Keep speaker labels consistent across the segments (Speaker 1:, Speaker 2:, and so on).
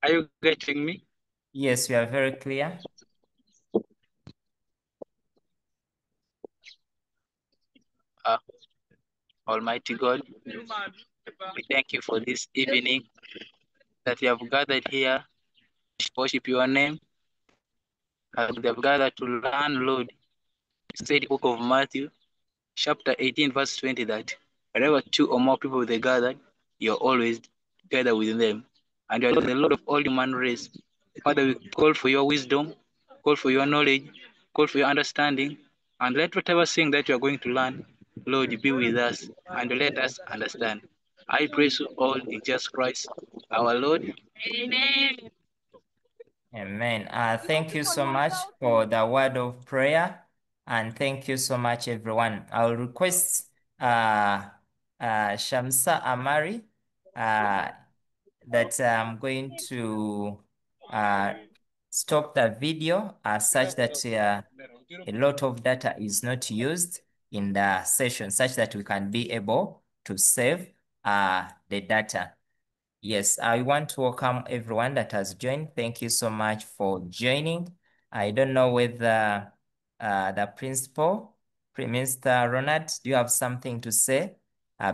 Speaker 1: Are you getting me?
Speaker 2: Yes, we are very clear.
Speaker 1: Almighty God, we thank you for this evening that we have gathered here to worship your name, as we have gathered to learn, Lord. You said book of Matthew, chapter 18, verse 20, that wherever two or more people they gathered, you're always together with them. And you're the Lord of all human race. Father, we call for your wisdom, call for your knowledge, call for your understanding, and let whatever thing that you are going to learn, Lord, be with us and let us understand. I praise you all in Jesus Christ, our Lord. Amen.
Speaker 2: Amen. Thank you so much for the word of prayer. And thank you so much, everyone. I'll request Shamsa Amari that I'm going to stop the video such that a lot of data is not used in the session, such that we can be able to save the data. Yes, I want to welcome everyone that has joined. Thank you so much for joining. I don't know whether the principal, Mr. Ronald, do you have something to say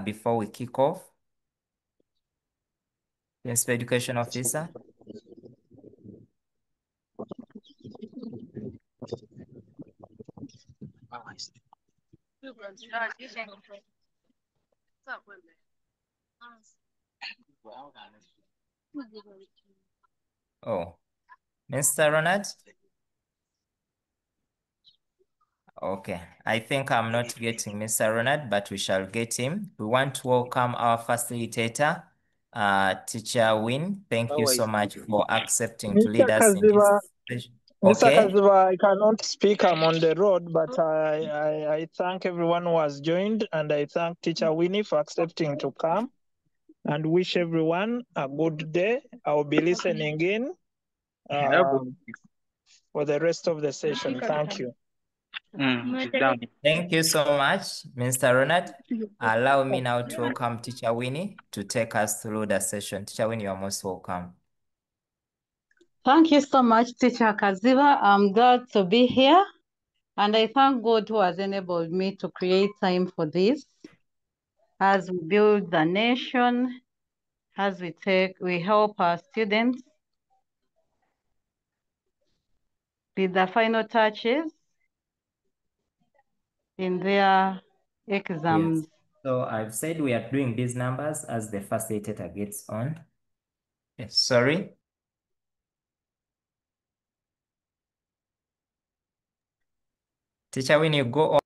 Speaker 2: before we kick off? Principal Education Officer. Oh, Mr. Ronald? Okay, I think I'm not getting Mr. Ronald, but we shall get him. We want to welcome our facilitator, Teacher Win. Thank you so much for accepting to lead
Speaker 3: Mr.
Speaker 2: us in this
Speaker 3: Kaziva,
Speaker 2: session.
Speaker 3: Mr.
Speaker 2: Okay.
Speaker 3: Kaziva, I cannot speak. I'm on the road, but I thank everyone who has joined, and I thank Teacher Winnie for accepting to come, and wish everyone a good day. I'll be listening in for the rest of the session. Thank you.
Speaker 2: Thank you so much, Mr. Ronald. Allow me now to welcome Teacher Winnie to take us through the session. Teacher Winnie, you're most welcome.
Speaker 4: Thank you so much, Teacher Kaziva. I'm glad to be here. And I thank God who has enabled me to create time for this. As we build the nation, as we help our students with the final touches in their exams.
Speaker 2: Yes. So I've said we are doing these numbers as the facilitator gets on. Yes, sorry. Teacher, when you go on.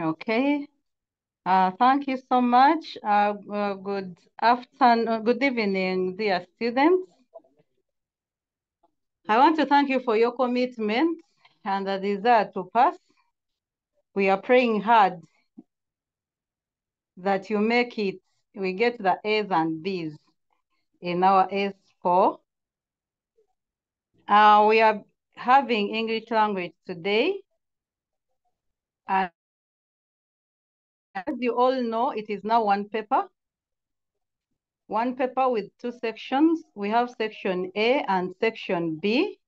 Speaker 4: Okay. Thank you so much. Good afternoon, good evening, dear students. I want to thank you for your commitment and the desire to pass. We are praying hard that you make it, we get the A's and B's in our S.4. We are having English language today. And as you all know, it is now one paper with two sections. We have section A and section B.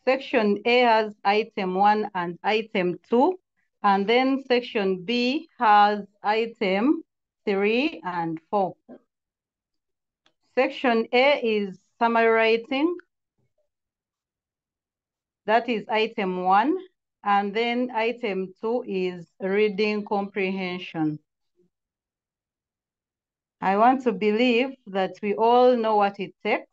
Speaker 4: Section A has item 1 and item 2, and then section B has item 3 and 4. Section A is summary writing. That is item 1, and then item 2 is reading comprehension. I want to believe that we all know what it takes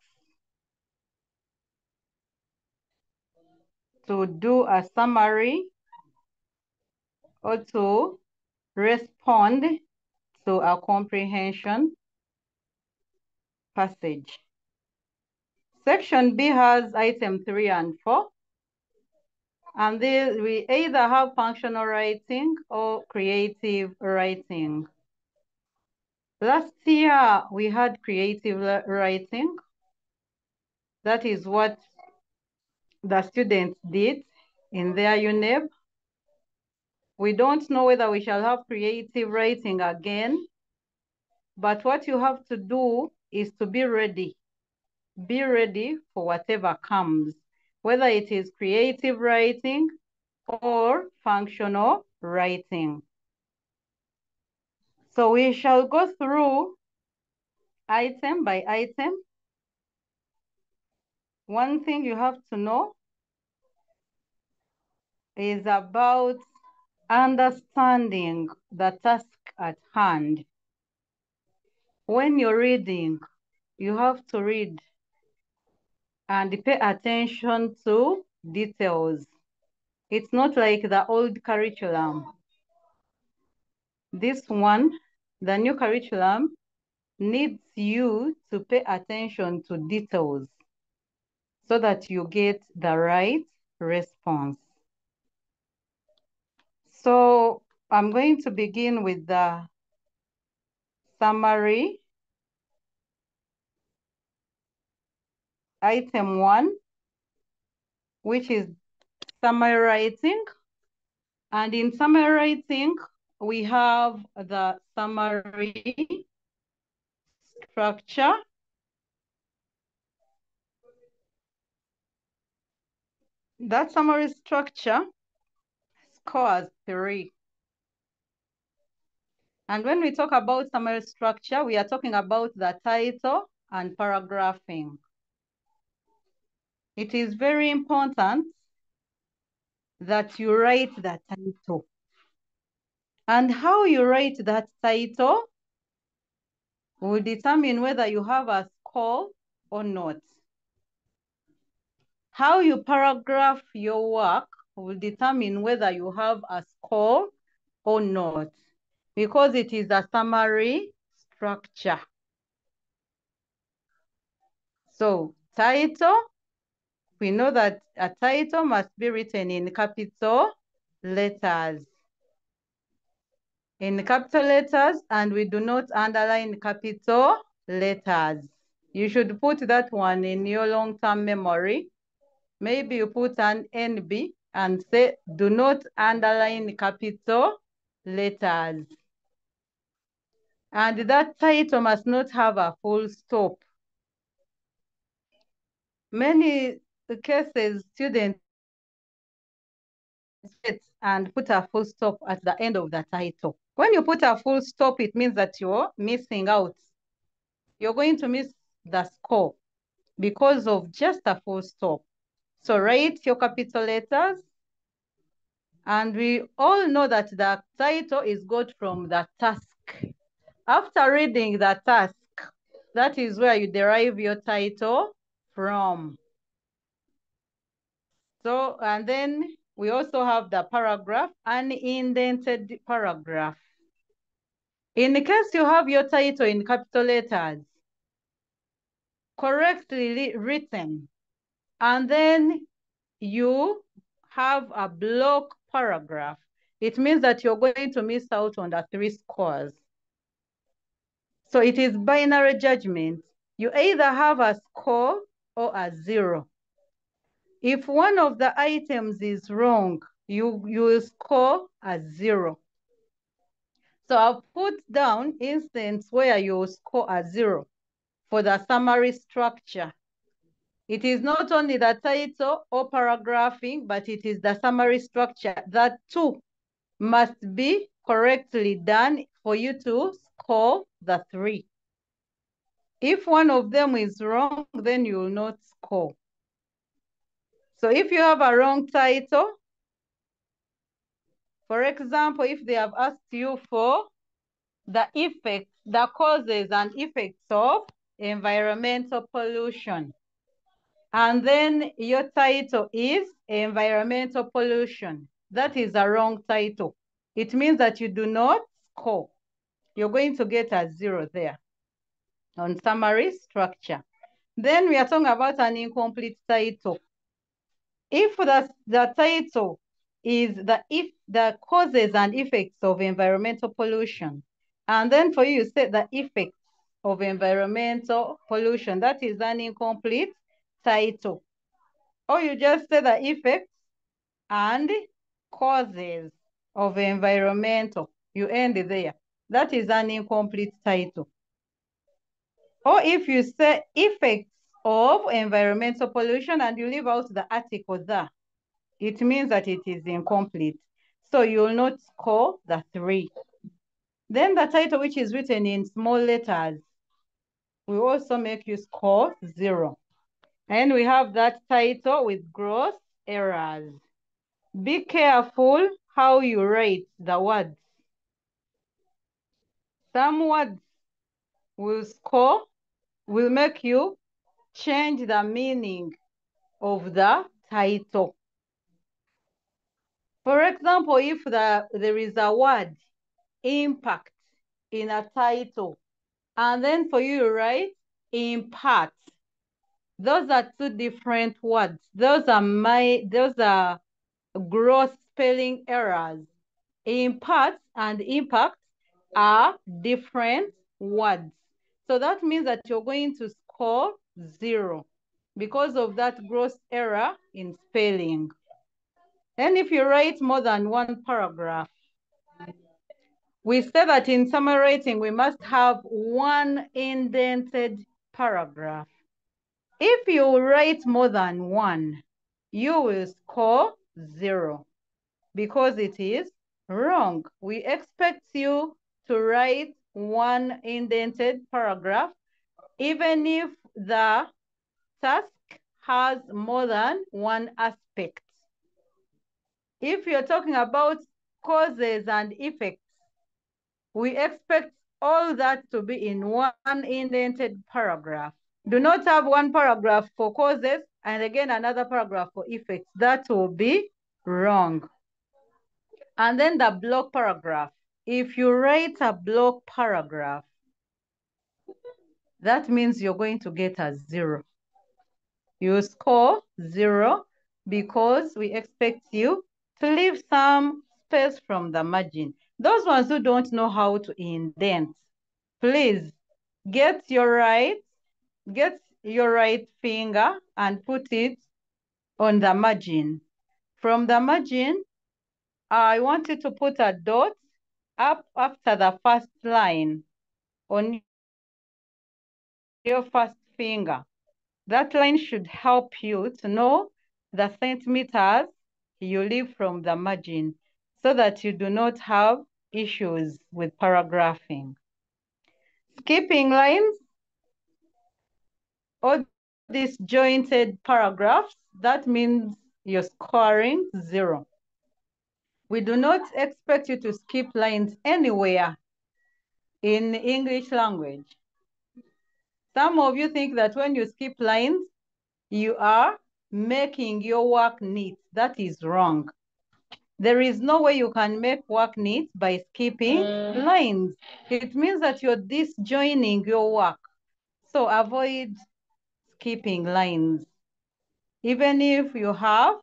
Speaker 4: to do a summary or to respond to a comprehension passage. Section B has item 3 and 4. And we either have functional writing or creative writing. Last year, we had creative writing. That is what the students did in their UNEB. We don't know whether we shall have creative writing again, But what you have to do is to be ready. Be ready for whatever comes, whether it is creative writing or functional writing. So we shall go through item by item. One thing you have to know is about understanding the task at hand. When you're reading, you have to read and pay attention to details. It's not like the old curriculum. This one, the new curriculum, needs you to pay attention to details so that you get the right response. So I'm going to begin with the summary. Item 1, which is summary writing. And in summary writing, we have the summary structure. That summary structure scores 3. And when we talk about summary structure, we are talking about the title and paragraphing. It is very important that you write the title. And how you write that title will determine whether you have a score or not. How you paragraph your work will determine whether you have a score or not, because it is a summary structure. So title, we know that a title must be written in capital letters. In capital letters, and we do not underline capital letters. You should put that one in your long-term memory. Maybe you put an NB and say, do not underline capital letters. And that title must not have a full stop. Many cases, students and put a full stop at the end of the title. When you put a full stop, it means that you're missing out. You're going to miss the score because of just a full stop. So write your capital letters. And we all know that the title is got from the task. After reading the task, that is where you derive your title from. So, and then we also have the paragraph, an indented paragraph. In case you have your title in capital letters, correctly written, and then you have a block paragraph, it means that you're going to miss out on the 3 scores. So it is binary judgment. You either have a score or a 0. If one of the items is wrong, you will score a 0. So I'll put down instance where you score a 0 for the summary structure. It is not only the title or paragraphing, but it is the summary structure. That too must be correctly done for you to score the 3. If one of them is wrong, then you will not score. So if you have a wrong title, for example, if they have asked you for the effects, the causes and effects of environmental pollution, and then your title is environmental pollution, that is a wrong title. It means that you do not score. You're going to get a 0 there on summary structure. Then we are talking about an incomplete title. If the title is the causes and effects of environmental pollution, and then for you say the effects of environmental pollution, that is an incomplete title. Or you just say the effects and causes of environmental, you end there. That is an incomplete title. Or if you say effects of environmental pollution and you leave out the article there, it means that it is incomplete. So you will not score the 3. Then the title, which is written in small letters, will also make you score 0. And we have that title with gross errors. Be careful how you write the words. Some words will make you change the meaning of the title. For example, if there is a word impact in a title, and then for you to write impact, those are 2 different words. Those are gross spelling errors. Impact and impact are different words. So that means that you're going to score 0 because of that gross error in spelling. And if you write more than 1 paragraph, we say that in summary writing, we must have 1 indented paragraph. If you write more than 1, you will score 0 because it is wrong. We expect you to write 1 indented paragraph, even if the task has more than 1 aspect. If you're talking about causes and effects, we expect all that to be in 1 indented paragraph. Do not have 1 paragraph for causes and again another paragraph for effects. That will be wrong. And then the block paragraph. If you write a block paragraph, that means you're going to get a 0. You score 0 because we expect you to leave some space from the margin. Those ones who don't know how to indent, please get your right finger and put it on the margin. From the margin, I want you to put a dot up after the first line on your first finger. That line should help you to know the centimeters you leave from the margin so that you do not have issues with paragraphing. Skipping lines, all these jointed paragraphs, that means you're scoring 0. We do not expect you to skip lines anywhere in English language. Some of you think that when you skip lines, you are making your work neat. That is wrong. There is no way you can make work neat by skipping lines. It means that you're disjoining your work. So avoid skipping lines, even if you have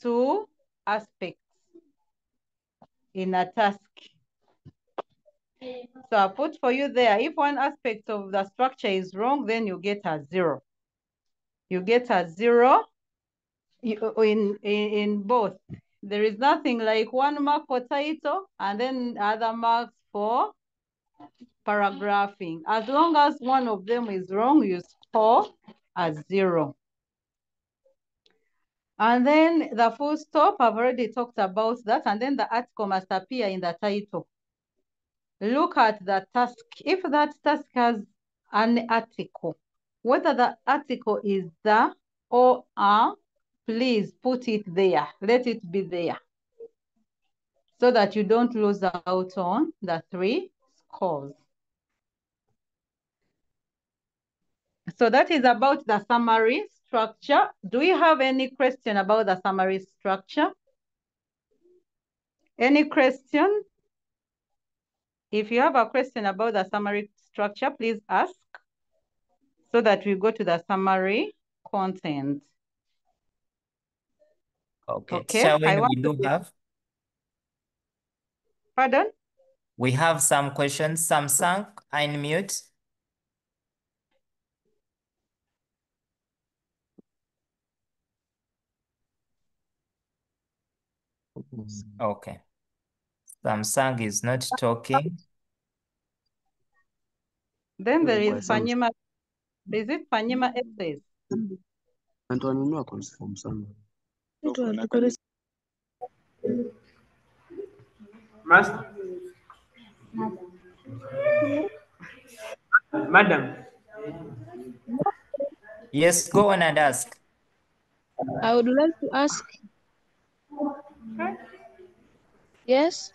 Speaker 4: 2 aspects in a task. So I put for you there, if 1 aspect of the structure is wrong, then you get a 0. You get a 0 in both. There is nothing like 1 mark for title and then other marks for paragraphing. As long as one of them is wrong, you score a 0. And then the full stop, I've already talked about that. And then the article must appear in the title. Look at the task. If that task has an article, whether the article is the or a, please put it there. Let it be there so that you don't lose out on the 3 scores. So that is about the summary structure. Do we have any question about the summary structure? Any question? If you have a question about the summary structure, please ask so that we go to the summary content.
Speaker 2: Okay. Charlene, we do have.
Speaker 4: Pardon?
Speaker 2: We have some questions. Samsung, unmute. Okay. Samsung is not talking.
Speaker 4: Then there is Fanyima. Is it Panyima essays?
Speaker 5: Madam.
Speaker 2: Yes, go on and ask.
Speaker 6: I would like to ask. Yes.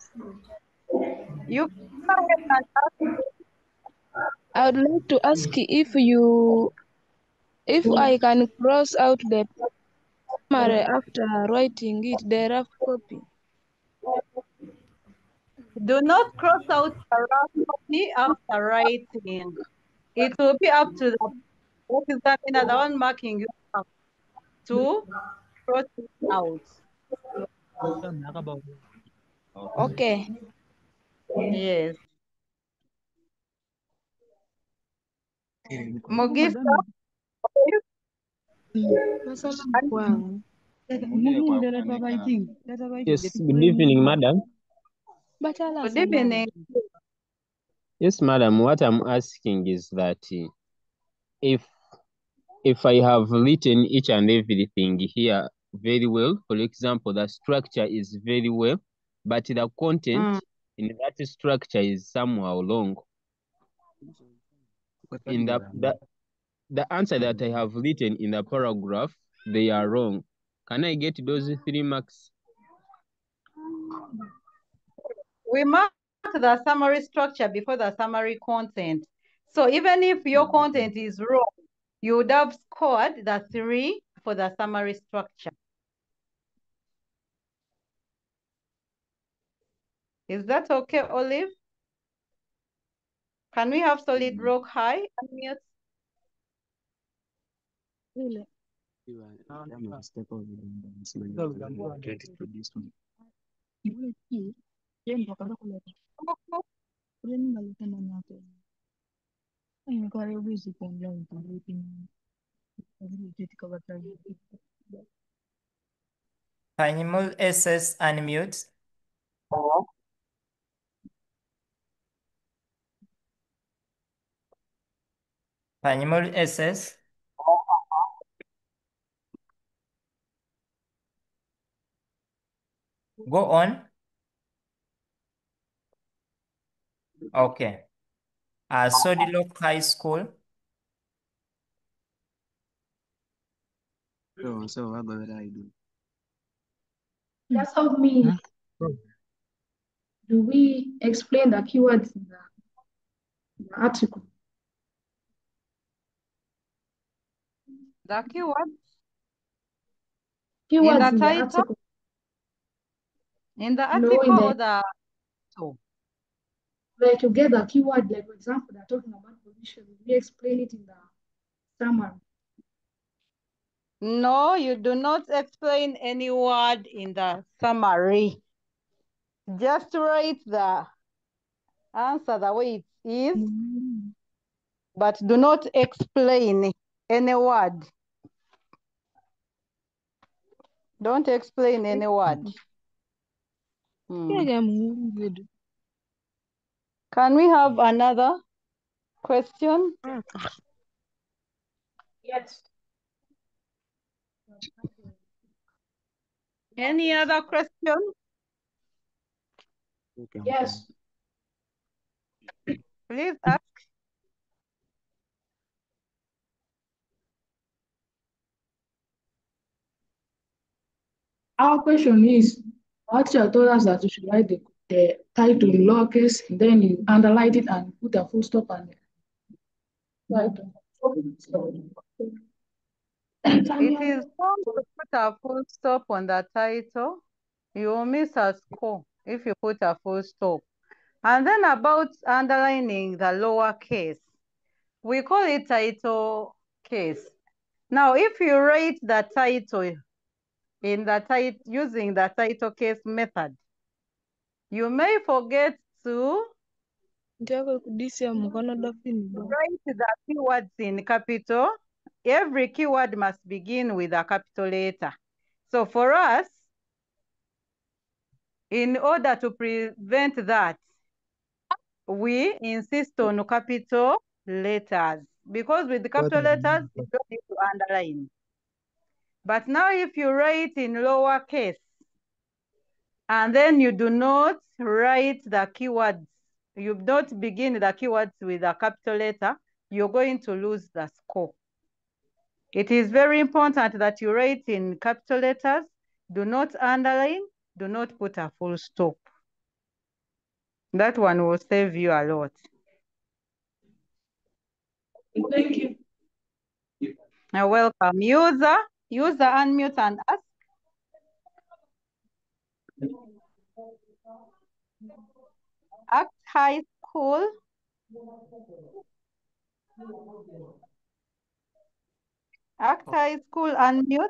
Speaker 4: You go ahead and ask.
Speaker 6: I would like to ask if I can cross out the summary after writing it, the rough copy.
Speaker 4: Do not cross out the rough copy after writing. It will be up to the examiner, the one marking you up, to cross it out.
Speaker 6: Okay.
Speaker 4: Yes. Mogisa.
Speaker 5: Yes, good evening, madam.
Speaker 4: Good evening.
Speaker 5: Yes, madam, what I'm asking is that if I have written each and everything here very well, for example, the structure is very well, but the content in that structure is somehow wrong. In the answer that I have written in the paragraph, they are wrong. Can I get those 3 marks?
Speaker 4: We mark the summary structure before the summary content. So even if your content is wrong, you would have scored the 3 for the summary structure. Is that okay, Olive? Can we have Solid Rock High? Unmute.
Speaker 6: Really?
Speaker 2: Panyimul SS unmute. Panyimul SS. Go on. Okay. Sodilok High School.
Speaker 7: That's how me. Do we explain the keywords in the article?
Speaker 4: The keyword?
Speaker 7: Keywords
Speaker 4: in the title?
Speaker 7: article.
Speaker 4: In the
Speaker 7: No,
Speaker 4: article or the title?
Speaker 7: Like you get the keyword, like for example, they're talking about position. We explain it in the summary.
Speaker 4: No, you do not explain any word in the summary. Just write the answer the way it is, but do not explain any word. Don't explain any word. Can we have another question?
Speaker 7: Yes.
Speaker 4: Any other question?
Speaker 7: Yes.
Speaker 4: Please ask.
Speaker 7: Our question is, what you told us that you should write the title in lowercase, and then you underline it and put a full stop on it. Right.
Speaker 4: It is wrong to put a full stop on the title. You will miss a score if you put a full stop. And then about underlining the lower case, we call it title case. Now, if you write the title in the title using the title case method, you may forget to write the keywords in capital. Every keyword must begin with a capital letter. So for us, in order to prevent that, we insist on capital letters. because with the capital letters, you don't need to underline. But now if you write in lowercase, and then you do not write the keywords, you don't begin the keywords with a capital letter, you're going to lose the score. It is very important that you write in capital letters, do not underline, do not put a full stop. That one will save you a lot.
Speaker 6: Thank you.
Speaker 4: You're welcome. User, unmute and ask. Act High School. Act High School, unmute.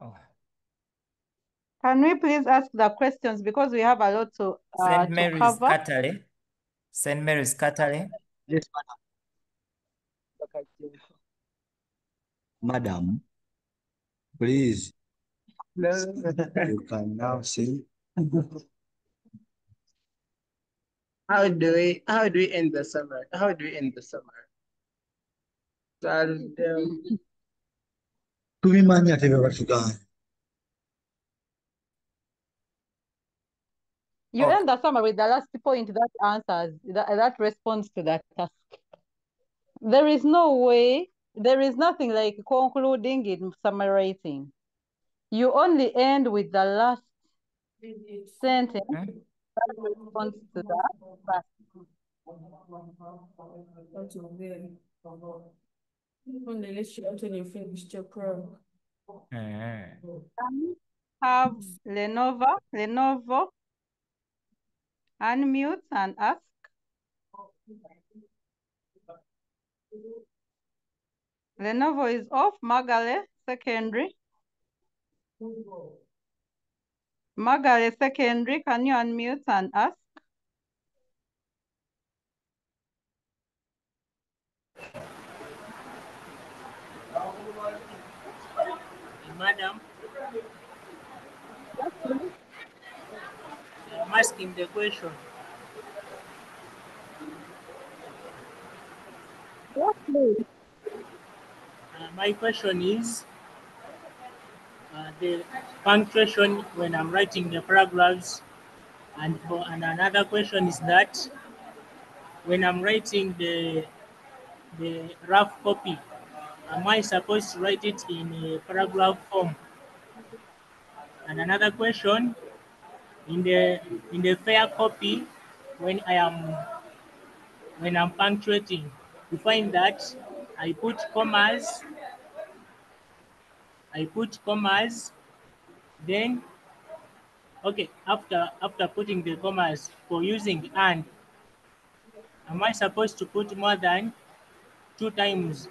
Speaker 2: Oh.
Speaker 4: Can we please ask the questions because we have a lot to cover?
Speaker 2: Catale. St. Mary's Catale.
Speaker 8: Yes, madam. Madam, please. You can now see.
Speaker 1: How do we end the summer? How do we end the summer?
Speaker 8: Tubimanya tebe bashugana.
Speaker 4: You end the summary with the last point that answers, that responds to that task. There is no way, there is nothing like concluding in summarizing. You only end with the last sentence that responds to that task.
Speaker 6: Until you finish your program.
Speaker 4: Have Lenovo, unmute and ask. Lenovo is off. Magale Secondary. Magale Secondary, can you unmute and ask?
Speaker 9: Madam, I'm asking the question.
Speaker 4: Yes, please.
Speaker 9: My question is the punctuation when I'm writing the paragraphs, and another question is that when I'm writing the rough copy, am I supposed to write it in a paragraph form? And another question, in the fair copy, when I'm punctuating, you find that I put commas, then okay, after putting the commas for using and, am I supposed to put more than 2 times?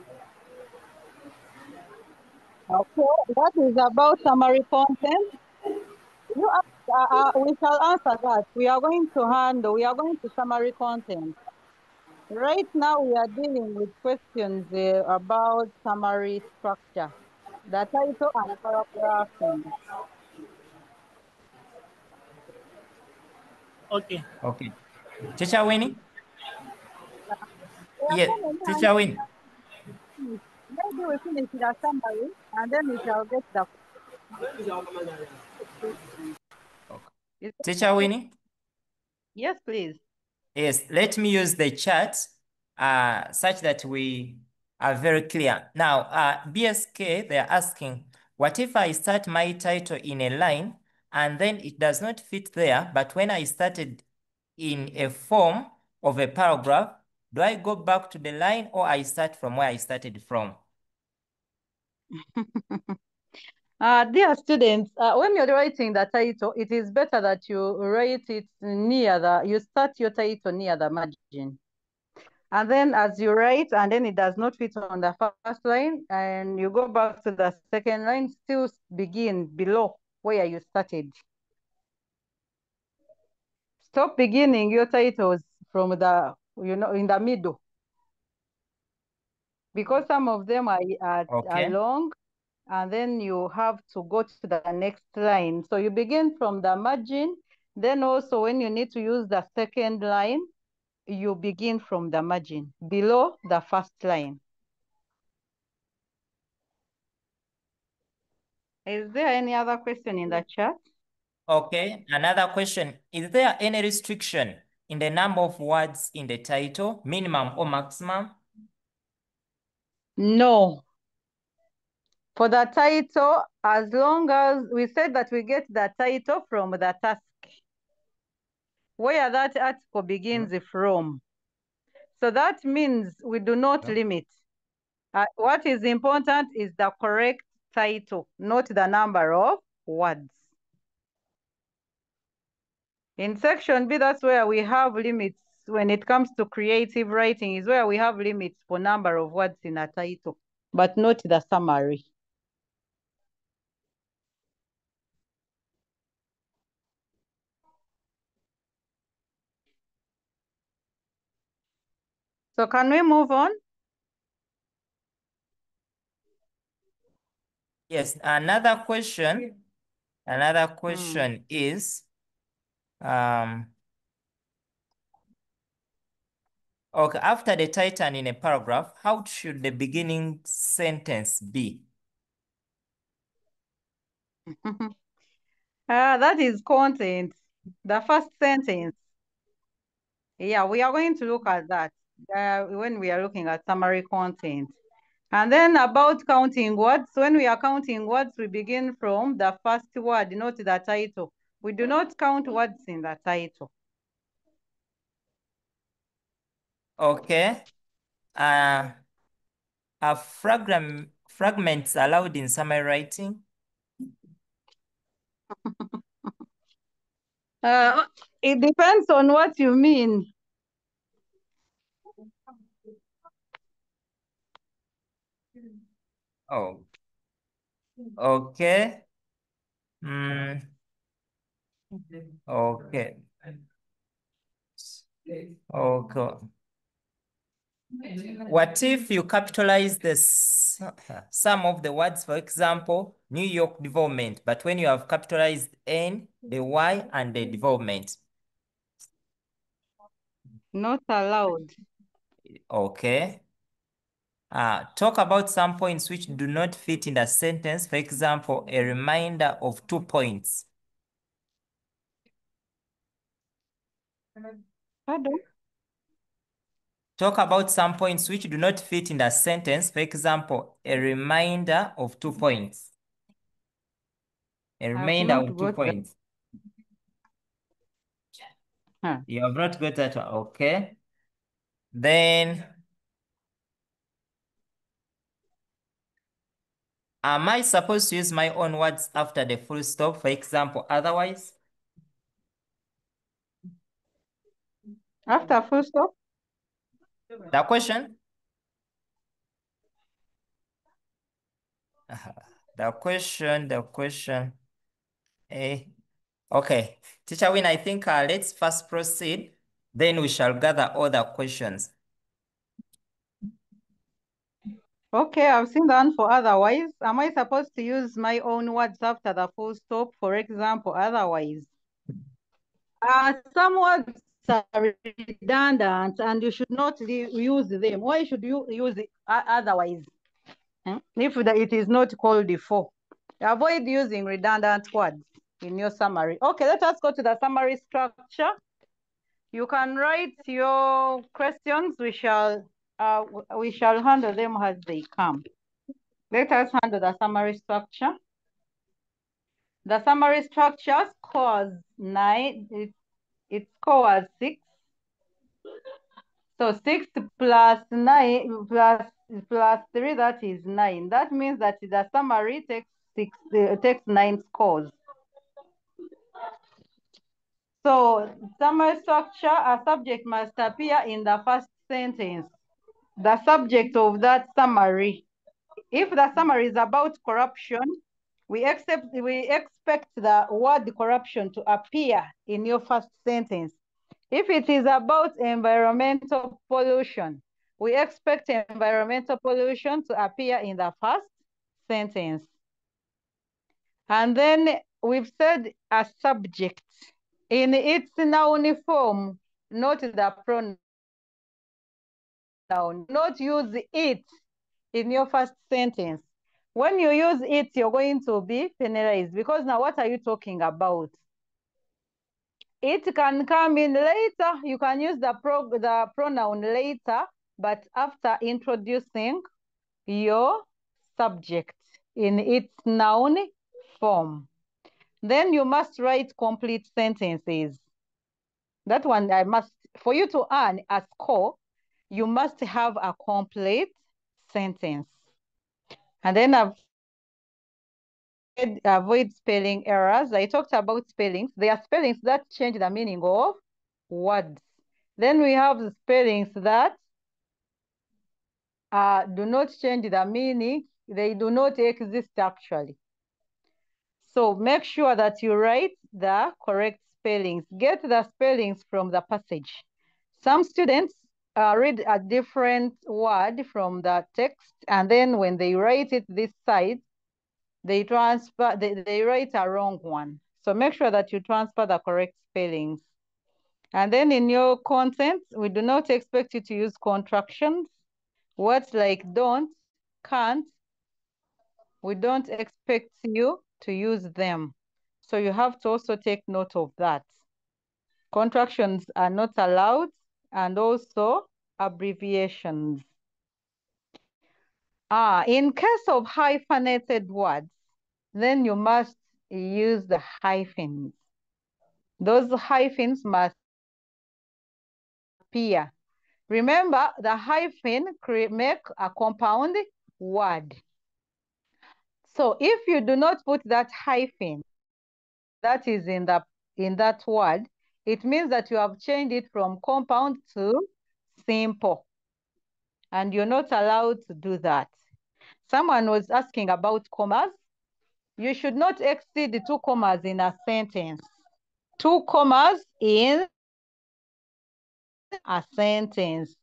Speaker 4: Okay, that is about summary content. We shall answer that. We are going to summary content. Right now, we are dealing with questions about summary structure, the title and paragraphing.
Speaker 9: Okay.
Speaker 2: Okay. Teacher Winnie? Yes, Teacher Winnie.
Speaker 4: Maybe we finish the summary and then we shall get the.
Speaker 2: Okay. Teacher Winnie?
Speaker 4: Yes, please.
Speaker 2: Yes, let me use the chat such that we are very clear. Now, BSK, they're asking, what if I start my title in a line and then it does not fit there, but when I started in a form of a paragraph, do I go back to the line or I start from where I started from?
Speaker 4: Dear students, when you're writing the title, it is better that you write it you start your title near the margin. And then as you write, and then it does not fit on the first line, and you go back to the second line, still begin below where you started. Stop beginning your titles from in the middle. Because some of them are long, and then you have to go to the next line. So you begin from the margin. Then also when you need to use the second line, you begin from the margin below the first line. Is there any other question in the chat?
Speaker 2: Okay, another question. Is there any restriction in the number of words in the title, minimum or maximum?
Speaker 4: No. For the title, as long as we said that we get the title from the task, where that article begins from. So that means we do not limit. What is important is the correct title, not the number of words. In section B, that's where we have limits when it comes to creative writing, is where we have limits for number of words in a title, but not the summary. So can we move on?
Speaker 2: Yes, another question is, okay, after the title in a paragraph, how should the beginning sentence be?
Speaker 4: That is content, the first sentence. Yeah, we are going to look at that when we are looking at summary content. And then about counting words, when we are counting words, we begin from the first word, not the title. We do not count words in the title.
Speaker 2: Okay. Are fragments allowed in summary writing?
Speaker 4: It depends on what you mean.
Speaker 2: Oh, okay. Okay. Okay. What if you capitalize some of the words, for example, New York development, but when you have capitalized N, the Y, and the development?
Speaker 4: Not allowed.
Speaker 2: Okay. Talk about some points which do not fit in the sentence. For example, a reminder of 2 points.
Speaker 4: Pardon?
Speaker 2: Talk about some points which do not fit in the sentence. For example, a reminder of 2 points. A reminder of 2 points. You have not got that one. Okay. Then, am I supposed to use my own words after the full stop? For example, otherwise?
Speaker 4: After full stop?
Speaker 2: The question? The question. Okay. Teacher Win, I think let's first proceed. Then we shall gather all the questions.
Speaker 4: Okay, I've seen the one for otherwise. Am I supposed to use my own words after the full stop? For example, otherwise. Some words are redundant and you should not use them. Why should you use it otherwise? If it is not called for. Avoid using redundant words in your summary. Okay, let us go to the summary structure. You can write your questions. We shall handle them as they come. Let us handle the summary structure. The summary structure scores 9. It scores 6. So 6 plus 9 plus 3, that is 9. That means that the summary takes 9 scores. So summary structure, a subject must appear in the first sentence. The subject of that summary. If the summary is about corruption, we expect the word corruption to appear in your first sentence. If it is about environmental pollution, we expect environmental pollution to appear in the first sentence. And then we've said a subject in its noun form, not the pronoun. Not use it in your first sentence. When you use it, you're going to be penalized because now what are you talking about? It can come in later. You can use the pronoun later, but after introducing your subject in its noun form. Then you must write complete sentences. That one for you to earn a score, you must have a complete sentence. And then avoid spelling errors. I talked about spellings. There are spellings that change the meaning of words. Then we have the spellings that do not change the meaning. They do not exist actually. So make sure that you write the correct spellings. Get the spellings from the passage. Some students read a different word from the text, and then when they write it this side, they write a wrong one. So make sure that you transfer the correct spellings. And then in your content, we do not expect you to use contractions. Words like don't, can't, we don't expect you to use them. So you have to also take note of that. Contractions are not allowed, and also abbreviations. In case of hyphenated words, then you must use the hyphens. Those hyphens must appear. Remember, the hyphen make a compound word. So if you do not put that hyphen that is in that word, it means that you have changed it from compound to simple. And you're not allowed to do that. Someone was asking about commas. You should not exceed 2 commas in a sentence. 2 commas in a sentence.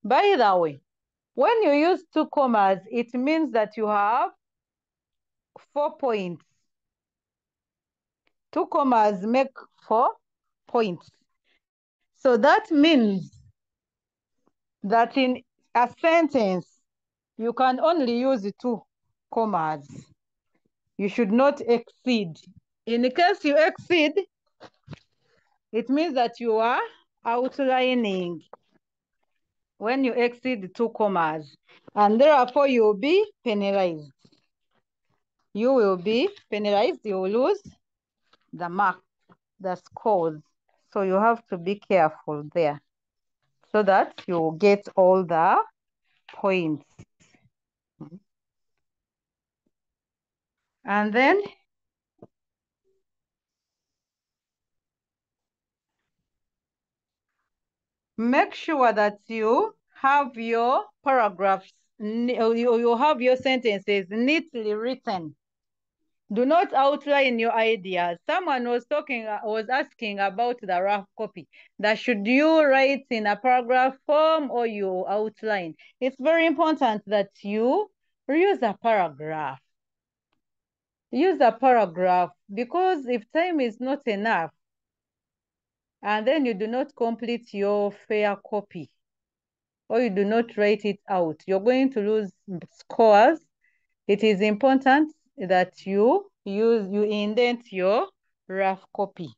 Speaker 4: By the way, when you use 2 commas, it means that you have 4 points. 2 commas make 4 points. So that means that in a sentence, you can only use 2 commas. You should not exceed. In case you exceed, it means that you are outlining when you exceed 2 commas. And therefore, you will be penalized. You will be penalized. You will lose the mark, the scores. So you have to be careful there so that you get all the points. And then make sure that you have your paragraphs, you have your sentences neatly written. Do not outline your ideas. Someone was asking about the rough copy. That should you write in a paragraph form or you outline? It's very important that you use a paragraph. Use a paragraph because if time is not enough, and then you do not complete your fair copy, or you do not write it out, you're going to lose scores. It is important that you indent your rough copy.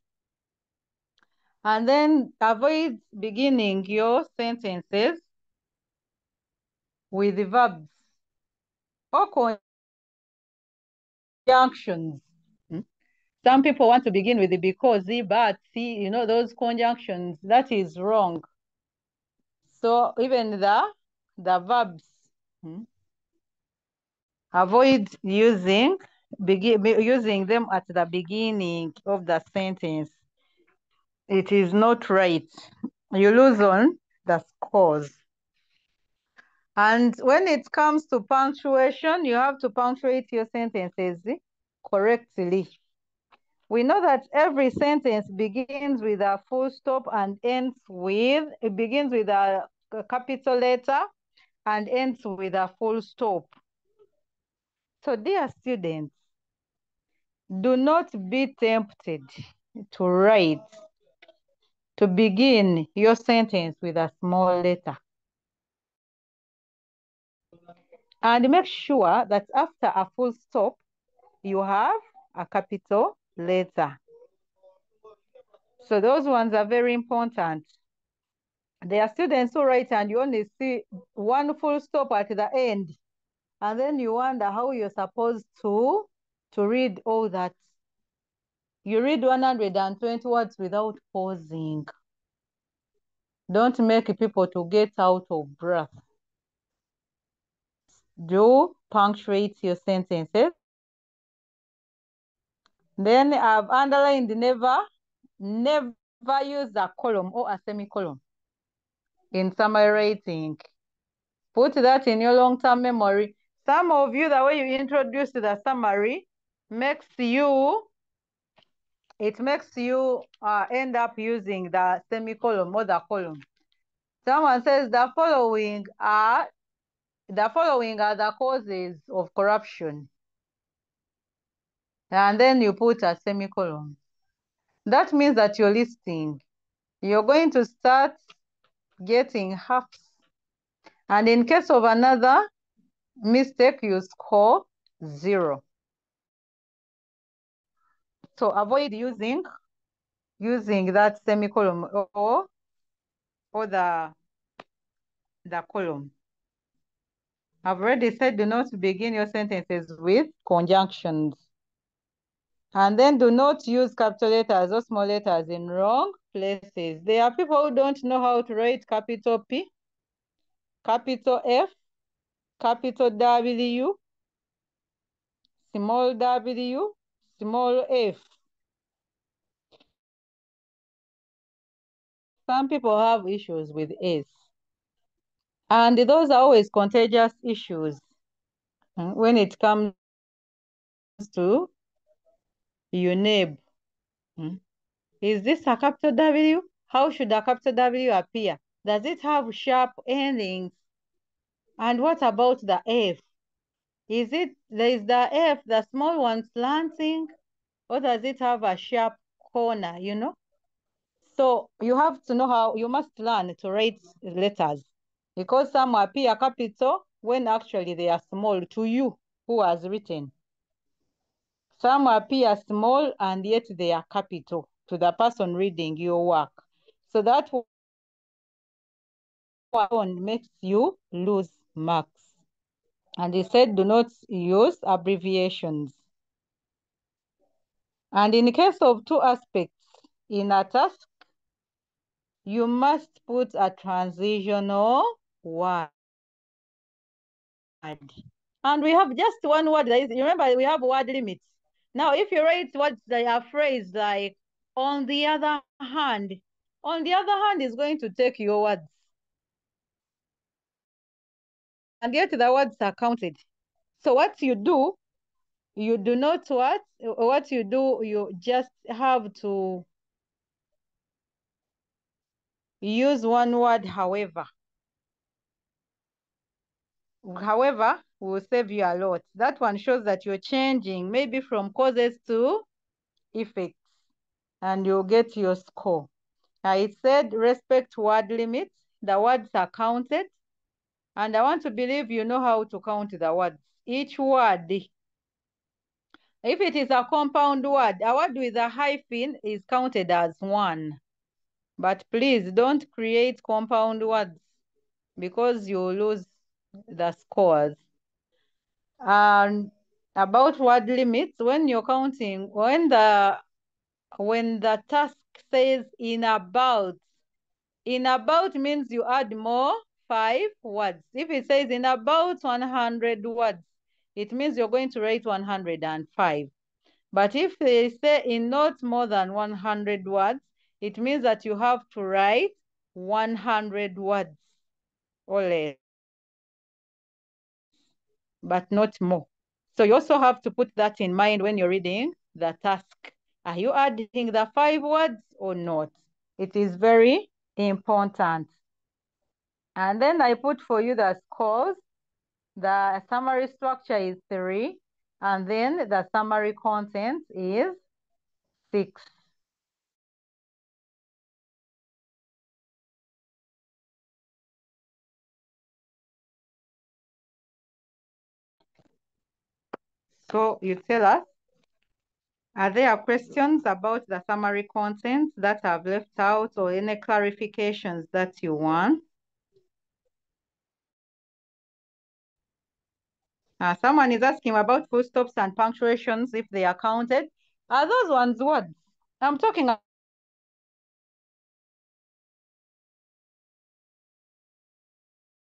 Speaker 4: And then avoid beginning your sentences with verbs or conjunctions. Some people want to begin with the because, the, but, see, those conjunctions, that is wrong. So even the verbs, avoid using them at the beginning of the sentence. It is not right. You lose on the scores. And when it comes to punctuation, you have to punctuate your sentences correctly. We know that every sentence begins with a full stop and begins with a capital letter and ends with a full stop. So dear students, Do not be tempted to begin your sentence with a small letter. And make sure that after a full stop, you have a capital letter. So those ones are very important. There are students who write and you only see one full stop at the end. And then you wonder how you're supposed to read all that. You read 120 words without pausing. Don't make people to get out of breath. Do punctuate your sentences. Then I've underlined never use a column or a semicolon in summary writing. Put that in your long-term memory. Some of you, the way you introduce the summary makes you end up using the semicolon or the column. Someone says the following are the causes of corruption. And then you put a semicolon. That means that you're listing. You're going to start getting halves. And in case of another mistake, you score 0. So avoid using that semicolon or the column. I've already said do not begin your sentences with conjunctions. And then do not use capital letters or small letters in wrong places. There are people who don't know how to write capital P, capital F, capital W, small w, small f. Some people have issues with S. And those are always contagious issues when it comes to your name. Is this a capital W? How should a capital W appear? Does it have sharp endings? And what about the F? Is the F, the small one, slanting? Or does it have a sharp corner, you know? So you have to know you must learn to write letters because some appear capital when actually they are small to you who has written. Some appear small and yet they are capital to the person reading your work. So that one makes you lose marks. And he said, do not use abbreviations. And in case of 2 aspects in a task, you must put a transitional word. And we have just one word. Remember, we have word limits. Now, if you write words that are phrased like, on the other hand is going to take your words. And yet the words are counted. So what you do, you do not what you do, you just have to use one word, however. However, will save you a lot. That one shows that you're changing maybe from causes to effects, and you'll get your score. It said respect word limits. The words are counted. And I want to believe you know how to count the words. Each word, if it is a compound word, a word with a hyphen is counted as 1. But please don't create compound words because you lose the scores. And about word limits, when you're counting, when the task says in about means you add more 5 words. If it says in about 100 words, it means you're going to write 105. But if they say in not more than 100 words, it means that you have to write 100 words or less, but not more. So you also have to put that in mind when you're reading the task. Are you adding the 5 words or not? It is very important. And then I put for you the scores. The summary structure is 3. And then the summary content is 6. So you tell us, are there questions about the summary content that I've left out or any clarifications that you want? Someone is asking about full stops and punctuations, if they are counted. Are those ones words? I'm talking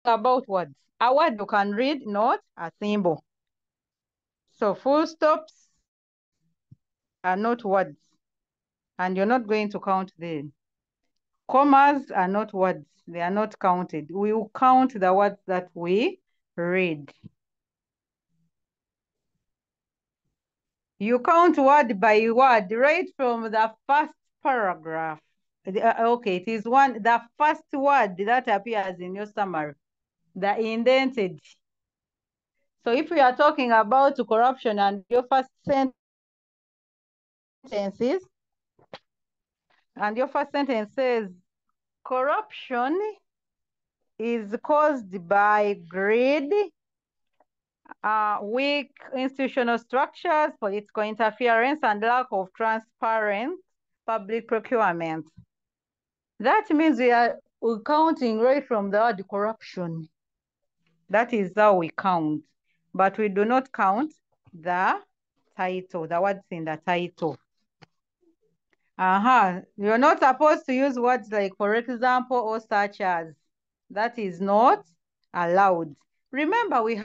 Speaker 4: about words. A word you can read, not a symbol. So full stops are not words, and you're not going to count them. Commas are not words. They are not counted. We will count the words that we read. You count word by word right from the first paragraph. Okay, it is the first word that appears in your summary, the indented. So if we are talking about corruption and your first sentences, and your first sentence says, corruption is caused by greed, weak institutional structures, political interference, and lack of transparent public procurement. That means we're counting right from the word corruption. That is how we count. But we do not count the title, the words in the title. You're not supposed to use words like, for example, or such as. That is not allowed. Remember, we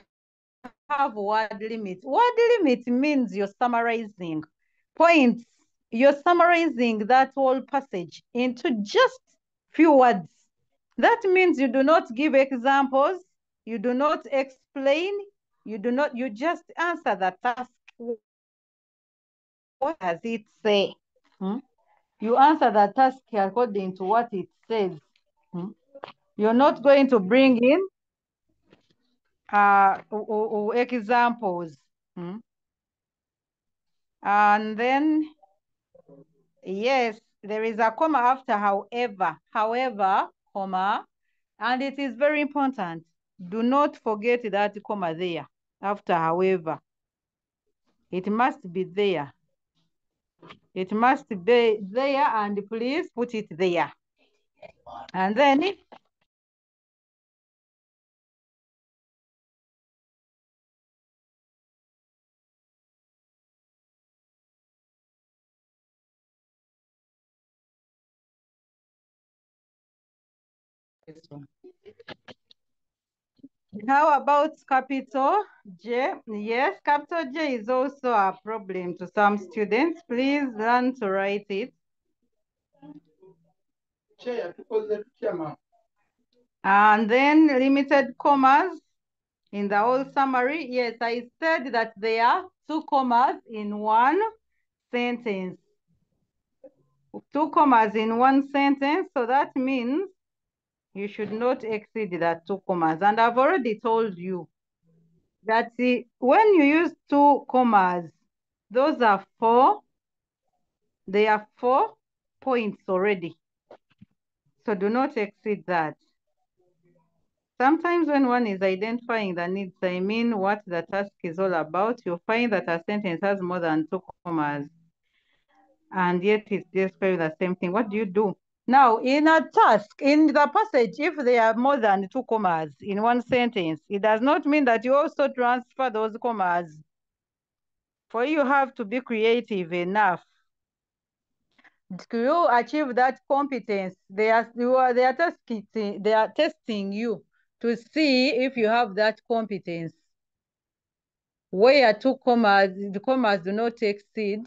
Speaker 4: have word limit. Word limit means you're summarizing points. You're summarizing that whole passage into just few words. That means you do not give examples, you do not explain, you just answer the task. What does it say? You answer the task according to what it says. You're not going to bring in examples. And then, yes, there is a comma after however, comma, and it is very important. Do not forget that comma there after however. It must be there. It must be there, and please put it there. And then how about capital J? Yes, capital J is also a problem to some students. Please learn to write it. And then limited commas in the whole summary. Yes, I said that there are 2 commas in one sentence. 2 commas in one sentence, so that means you should not exceed that 2 commas. And I've already told you that when you use 2 commas, those are 4. They are 4 points already. So do not exceed that. Sometimes when one is identifying the needs, I mean what the task is all about, you'll find that a sentence has more than 2 commas. And yet it's just the same thing. What do you do? Now, in a task, in the passage, if there are more than 2 commas in one sentence, it does not mean that you also transfer those commas. For you have to be creative enough. To achieve that competence, they are testing you to see if you have that competence. Where 2 commas, the commas do not exceed,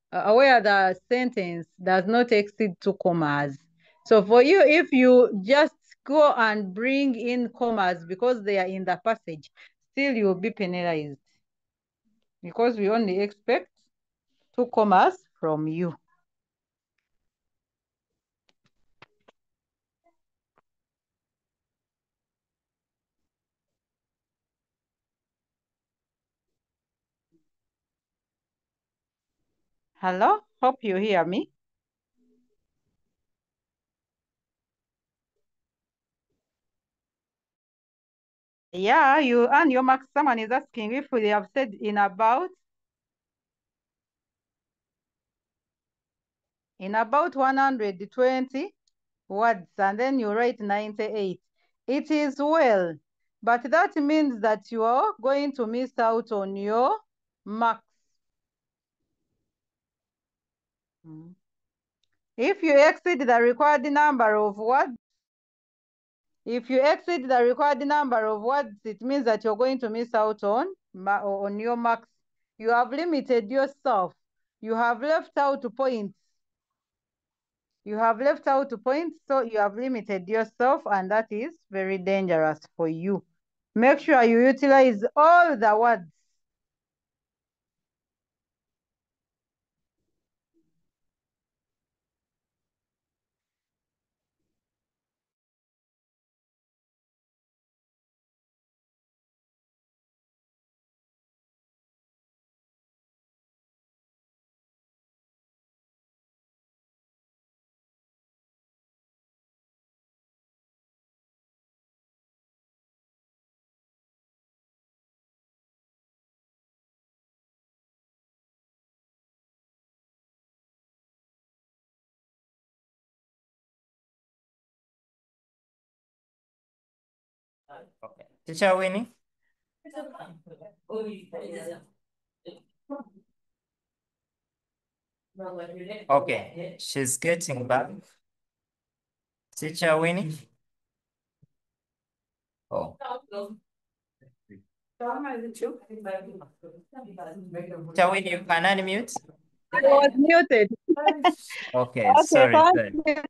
Speaker 4: where the sentence does not exceed 2 commas. So for you, if you just go and bring in commas because they are in the passage, still you'll be penalized because we only expect 2 commas from you. Hello? Hope you hear me. Yeah, you and your marks. Someone is asking if we have said in about 120 words, and then you write 98. It is well, but that means that you are going to miss out on your marks. If you exceed the required number of words, it means that you're going to miss out on your marks. You have limited yourself. You have left out points. So you have limited yourself, and that is very dangerous for you. Make sure you utilize all the words.
Speaker 2: Okay. Teacher Winnie? Okay, she's getting back. Teacher Winnie? Oh. Teacher Winnie, you can unmute?
Speaker 4: I was muted.
Speaker 2: Okay,
Speaker 4: Okay,
Speaker 2: sorry.
Speaker 4: thank you.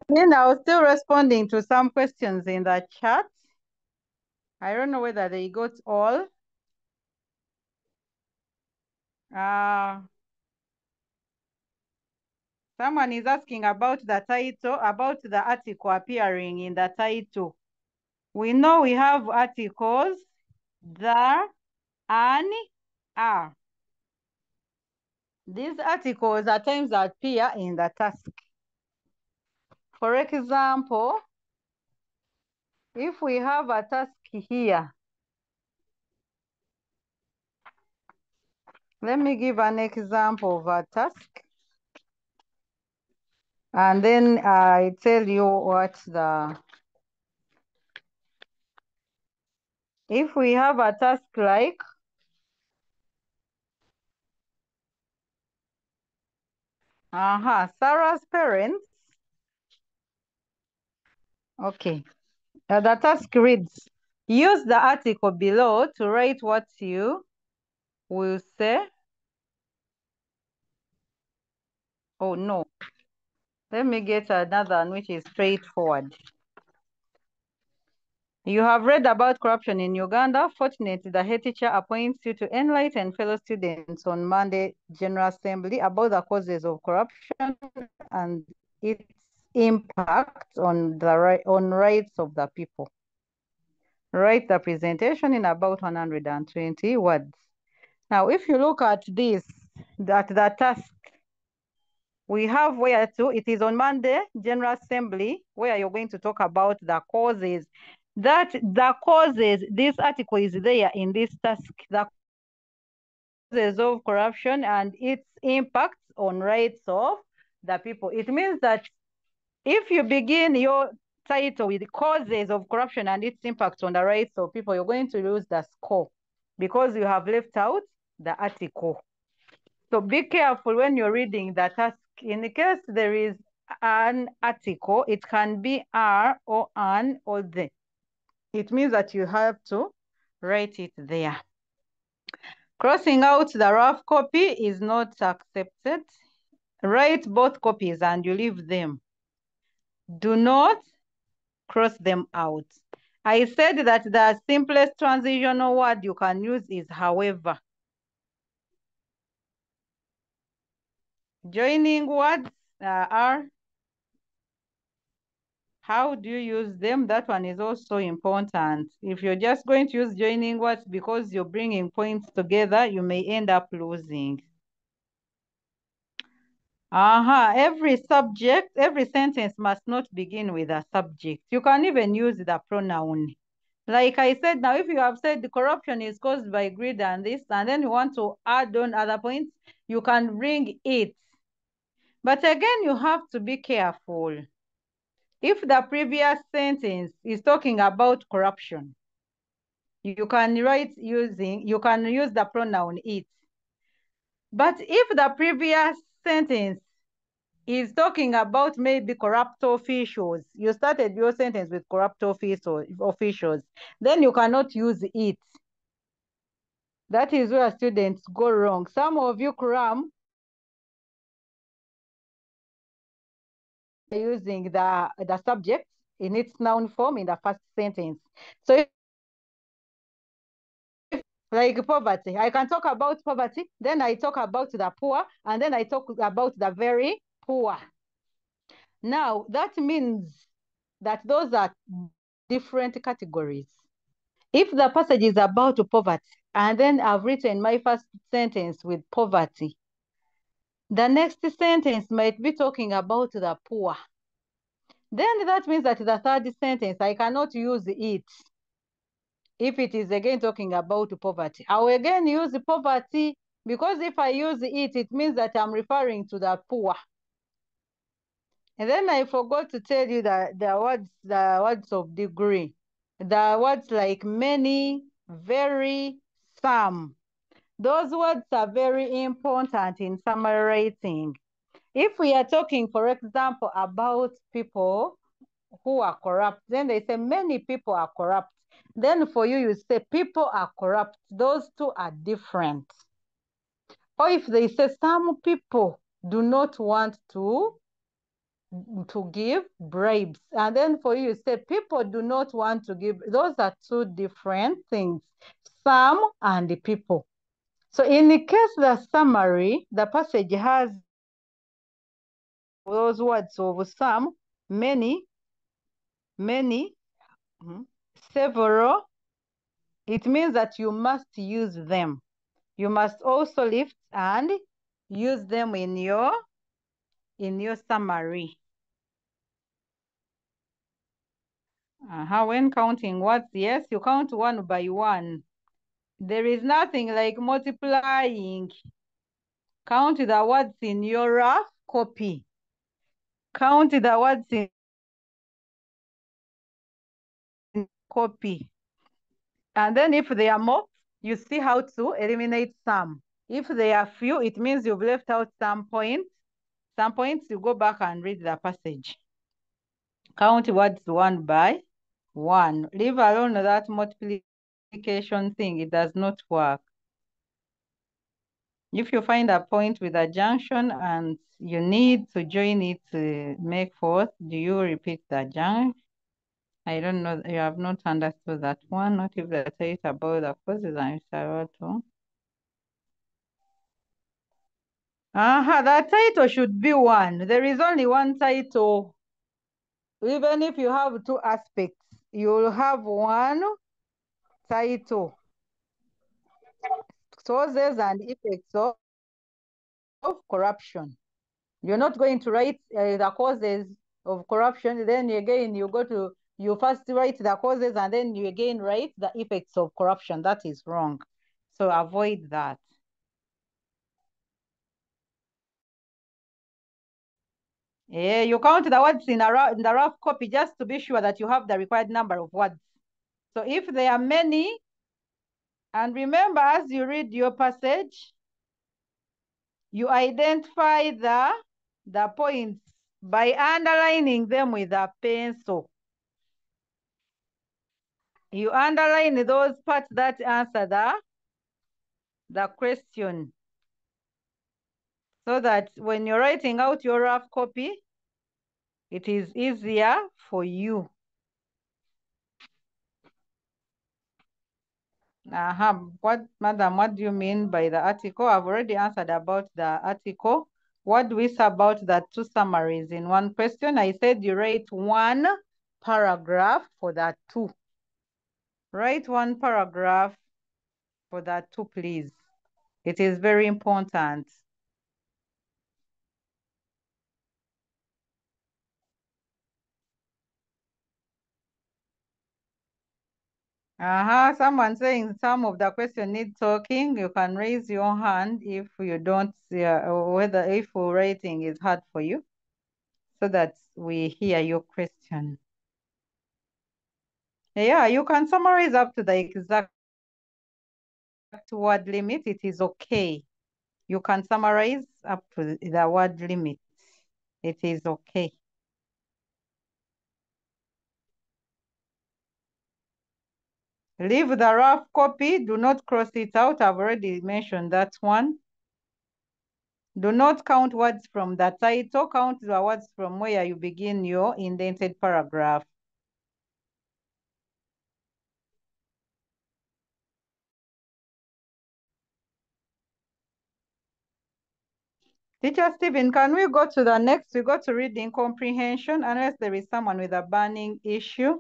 Speaker 4: Now, still responding to some questions in the chat. I don't know whether they got all. Someone is asking about the title, about the article appearing in the title. We know we have articles, the, and, are. These articles at times appear in the task. For example, if we have a task here, let me give an example of a task. And then I tell you what if we have a task like, Sarah's parents. Okay, the task reads, use the article below to write what you will say. Oh no, let me get another one which is straightforward. You have read about corruption in Uganda. Fortunately, the head teacher appoints you to enlighten fellow students on Monday General Assembly about the causes of corruption and its impact on the rights of the people. Write the presentation in about 120 words. Now, if you look at this, at the task, we have where to, it is on Monday General Assembly, where you're going to talk about the causes. This article is there in this task, the causes of corruption and its impacts on rights of the people. It means that if you begin your title with causes of corruption and its impacts on the rights of people, you're going to lose the score because you have left out the article. So be careful when you're reading the task. In case there is an article, it can be are or an or the. It means that you have to write it there. Crossing out the rough copy is not accepted. Write both copies and you leave them. Do not cross them out. I said that the simplest transitional word you can use is however. Joining words are, how do you use them? That one is also important. If you're just going to use joining words because you're bringing points together, you may end up losing. Every sentence must not begin with a subject. You can even use the pronoun. Like I said, now if you have said the corruption is caused by greed and this, and then you want to add on other points, you can bring it. But again, you have to be careful. If the previous sentence is talking about corruption, you can use the pronoun it. But if the previous sentence is talking about maybe corrupt officials, you started your sentence with corrupt officials, then you cannot use it. That is where students go wrong. Some of you cram using the subject in its noun form in the first sentence. So like poverty, I can talk about poverty, then I talk about the poor, and then I talk about the very poor. Now, that means that those are different categories. If the passage is about poverty, and then I've written my first sentence with poverty, the next sentence might be talking about the poor. Then that means that the third sentence, I cannot use it. If it is again talking about poverty, I will again use poverty, because if I use it, it means that I'm referring to the poor. And then I forgot to tell you that the words of degree, the words like many, very, some. Those words are very important in summary writing. If we are talking, for example, about people who are corrupt, then they say many people are corrupt. Then for you, you say people are corrupt. Those two are different. Or if they say some people do not want to give bribes, and then for you, you say people do not want to give. Those are two different things, some and the people. So in the case the summary, the passage has those words of some, many, several. It means that you must use them. You must also lift and use them in your summary. When counting words, yes, you count one by one. There is nothing like multiplying. Count the words in your rough copy. Count the words in copy. And then if they are more, you see how to eliminate some. If they are few, it means you've left out some points. Some points, you go back and read the passage. Count words one by one. Leave alone that multiplication thing. It does not work. If you find a point with a junction and you need to join it to make fourth, do you repeat the junction? I don't know. You have not understood that one. Not if they say it about the causes and to. The title should be one. There is only one title. Even if you have two aspects, you will have one title. Causes and effects of corruption. You're not going to write the causes of corruption, then again you first write the causes and then you again write the effects of corruption. That is wrong. So avoid that. Yeah, you count the words in the rough copy just to be sure that you have the required number of words. So if there are many, and remember as you read your passage, you identify the points by underlining them with a pencil. You underline those parts that answer the question, so that when you're writing out your rough copy, it is easier for you. Madam, what do you mean by the article? I've already answered about the article. What do we say about the two summaries in one question? I said you write one paragraph for that two. Write one paragraph for that two, please. It is very important. Someone saying some of the question need talking. You can raise your hand if you don't, whether if writing is hard for you, so that we hear your question. Yeah, you can summarize up to the exact word limit. It is okay. You can summarize up to the word limit. It is okay. Leave the rough copy. Do not cross it out. I've already mentioned that one. Do not count words from the title. Count the words from where you begin your indented paragraph. Teacher Stephen, can we go to the next? We go to reading comprehension, unless there is someone with a burning issue.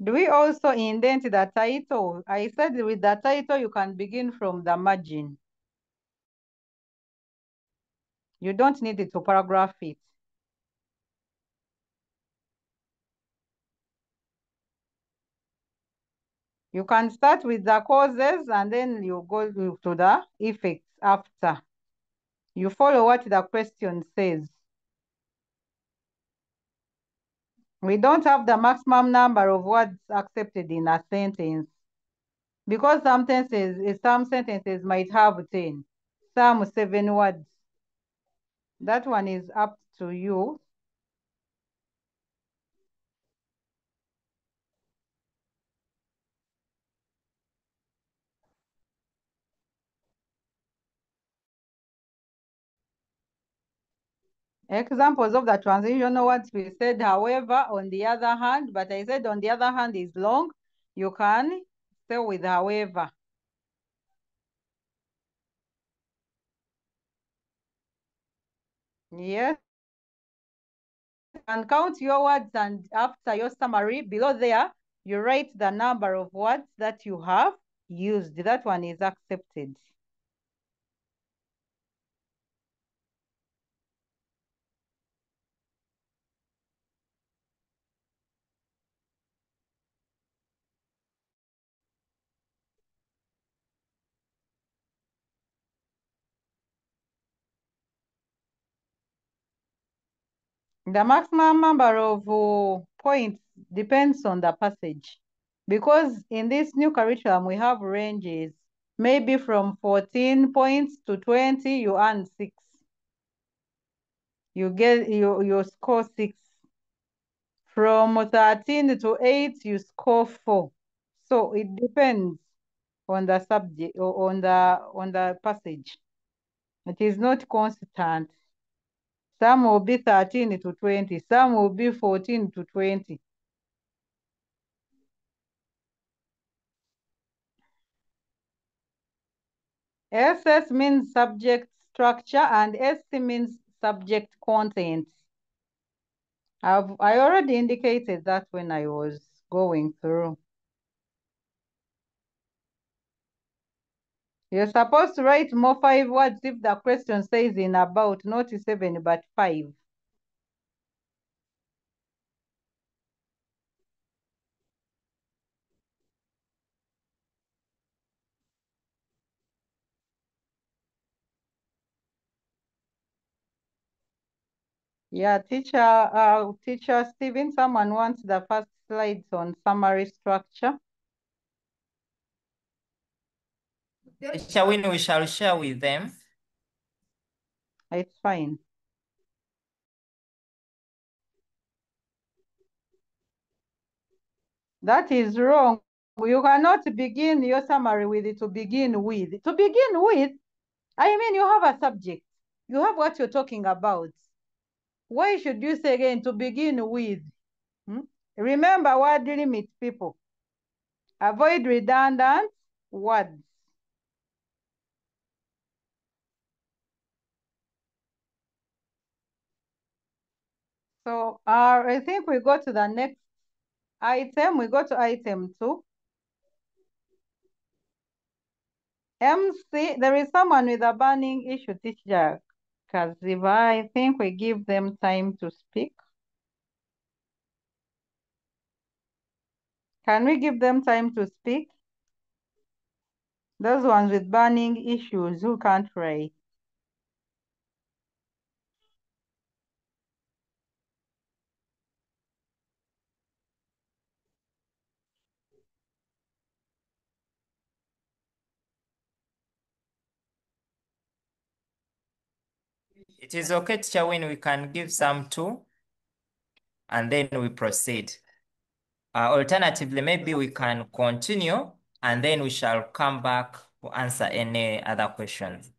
Speaker 4: Do we also indent the title? I said with the title, you can begin from the margin. You don't need it to paragraph it. You can start with the causes and then you go to the effects after. You follow what the question says. We don't have the maximum number of words accepted in a sentence because some sentences might have 10, some 7 words. That one is up to you. Examples of the transitional words, we said, however, on the other hand, but I said on the other hand is long. You can stay with however. Yes. And count your words, and after your summary, below there, you write the number of words that you have used. That one is accepted. The maximum number of points depends on the passage. Because in this new curriculum, we have ranges. Maybe from 14 points to 20, you earn 6. You score 6. From 13 to 8, you score 4. So it depends on the subject or on the passage. It is not constant. Some will be 13 to 20, some will be 14 to 20. SS means subject structure and SC means subject content. I already indicated that when I was going through. You're supposed to write more 5 words if the question says in about, not 7, but 5. Yeah, teacher Stephen, someone wants the first slides on summary structure.
Speaker 2: We shall share with them.
Speaker 4: It's fine. That is wrong. You cannot begin your summary with it to begin with. To begin with, I mean, you have a subject. You have what you're talking about. Why should you say again to begin with? Remember word limit, people. Avoid redundant words. So I think we go to the next item. We go to item 2. MC, there is someone with a burning issue, teacher Kaziva. I think we give them time to speak. Can we give them time to speak? Those ones with burning issues who can't write.
Speaker 2: It is okay, Teacher Win, we can give some too, and then we proceed. Alternatively, maybe we can continue, and then we shall come back to answer any other questions.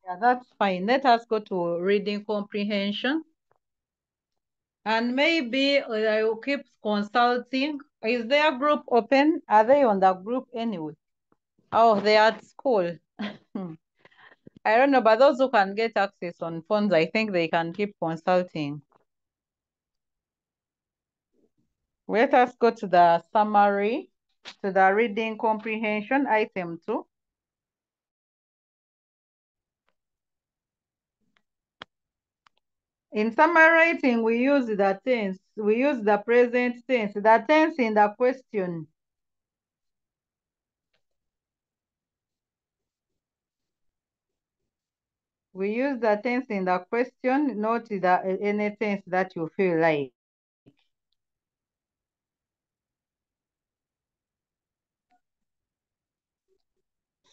Speaker 4: Yeah, that's fine. Let us go to reading comprehension. And maybe I will keep consulting. Is their group open? Are they on the group anyway? Oh, they are at school. I don't know, but those who can get access on phones, I think they can keep consulting. Let us go to the summary, to the reading comprehension, item 2. In summarizing, we use the tense. We use the present tense, the tense in the question. We use the tense in the question, not any tense that you feel like.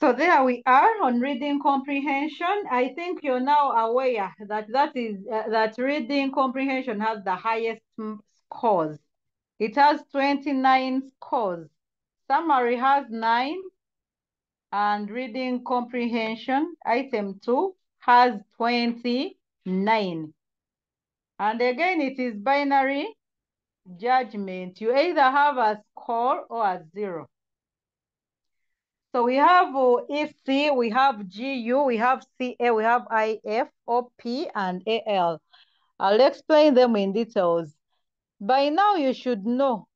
Speaker 4: So there we are on reading comprehension. I think you're now aware that that reading comprehension has the highest scores. It has 29 scores. Summary has 9, and reading comprehension, item 2, has 29. And again, it is binary judgment. You either have a score or a 0. So we have EC, we have GU, we have CA, we have IF, OP, and AL. I'll explain them in details. By now, you should know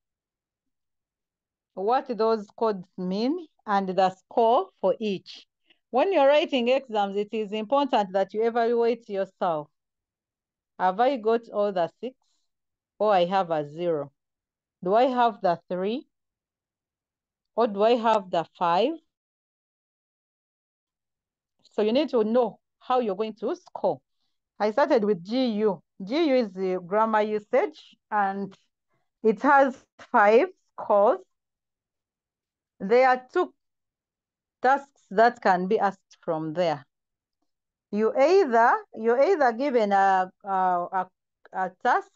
Speaker 4: what those codes mean and the score for each. When you're writing exams, it is important that you evaluate yourself. Have I got all the 6, or I have a 0? Do I have the 3, or do I have the 5? So you need to know how you're going to score. I started with GU. GU is the grammar usage, and it has 5 scores. There are 2 tasks that can be asked from there. You're either given a task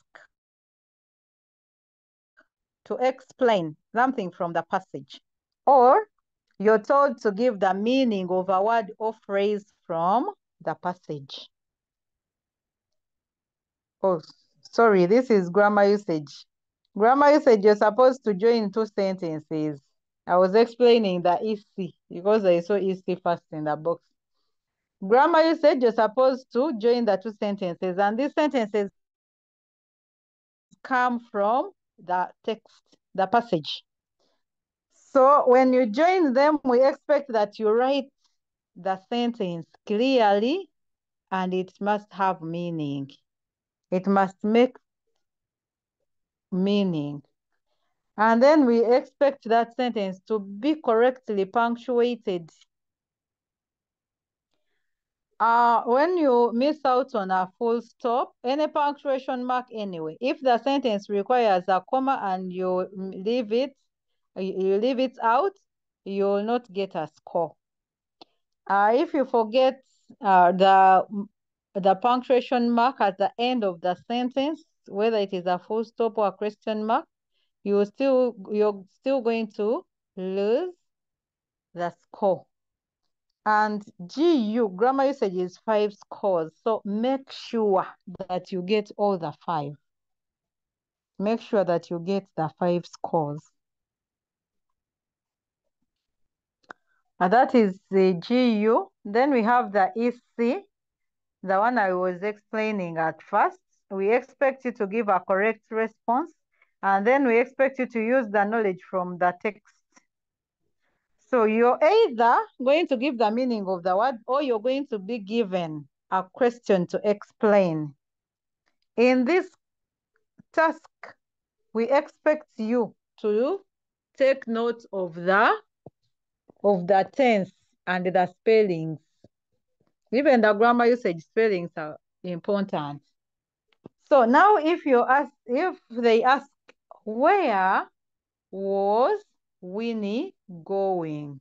Speaker 4: to explain something from the passage, or you're told to give the meaning of a word or phrase from the passage. Oh, sorry, this is grammar usage. Grammar usage, you're supposed to join 2 sentences. I was explaining the EC because I saw EC first in the box. Grammar usage, you're supposed to join the 2 sentences, and these sentences come from the text, the passage. So when you join them, we expect that you write the sentence clearly, and it must have meaning. It must make meaning. And then we expect that sentence to be correctly punctuated. When you miss out on a full stop, any punctuation mark anyway, if the sentence requires a comma and you leave it out, you will not get a score. If you forget the punctuation mark at the end of the sentence, whether it is a full stop or a question mark, you're still going to lose the score. And GU, grammar usage, is 5 scores. So make sure that you get all the 5. Make sure that you get the 5 scores. And that is the GU. Then we have the EC, the one I was explaining at first. We expect you to give a correct response, and then we expect you to use the knowledge from the text. So you're either going to give the meaning of the word, or you're going to be given a question to explain. In this task, we expect you to take note of the tense and the spellings. Even the grammar usage spellings are important. So now if they ask, where was Winnie going?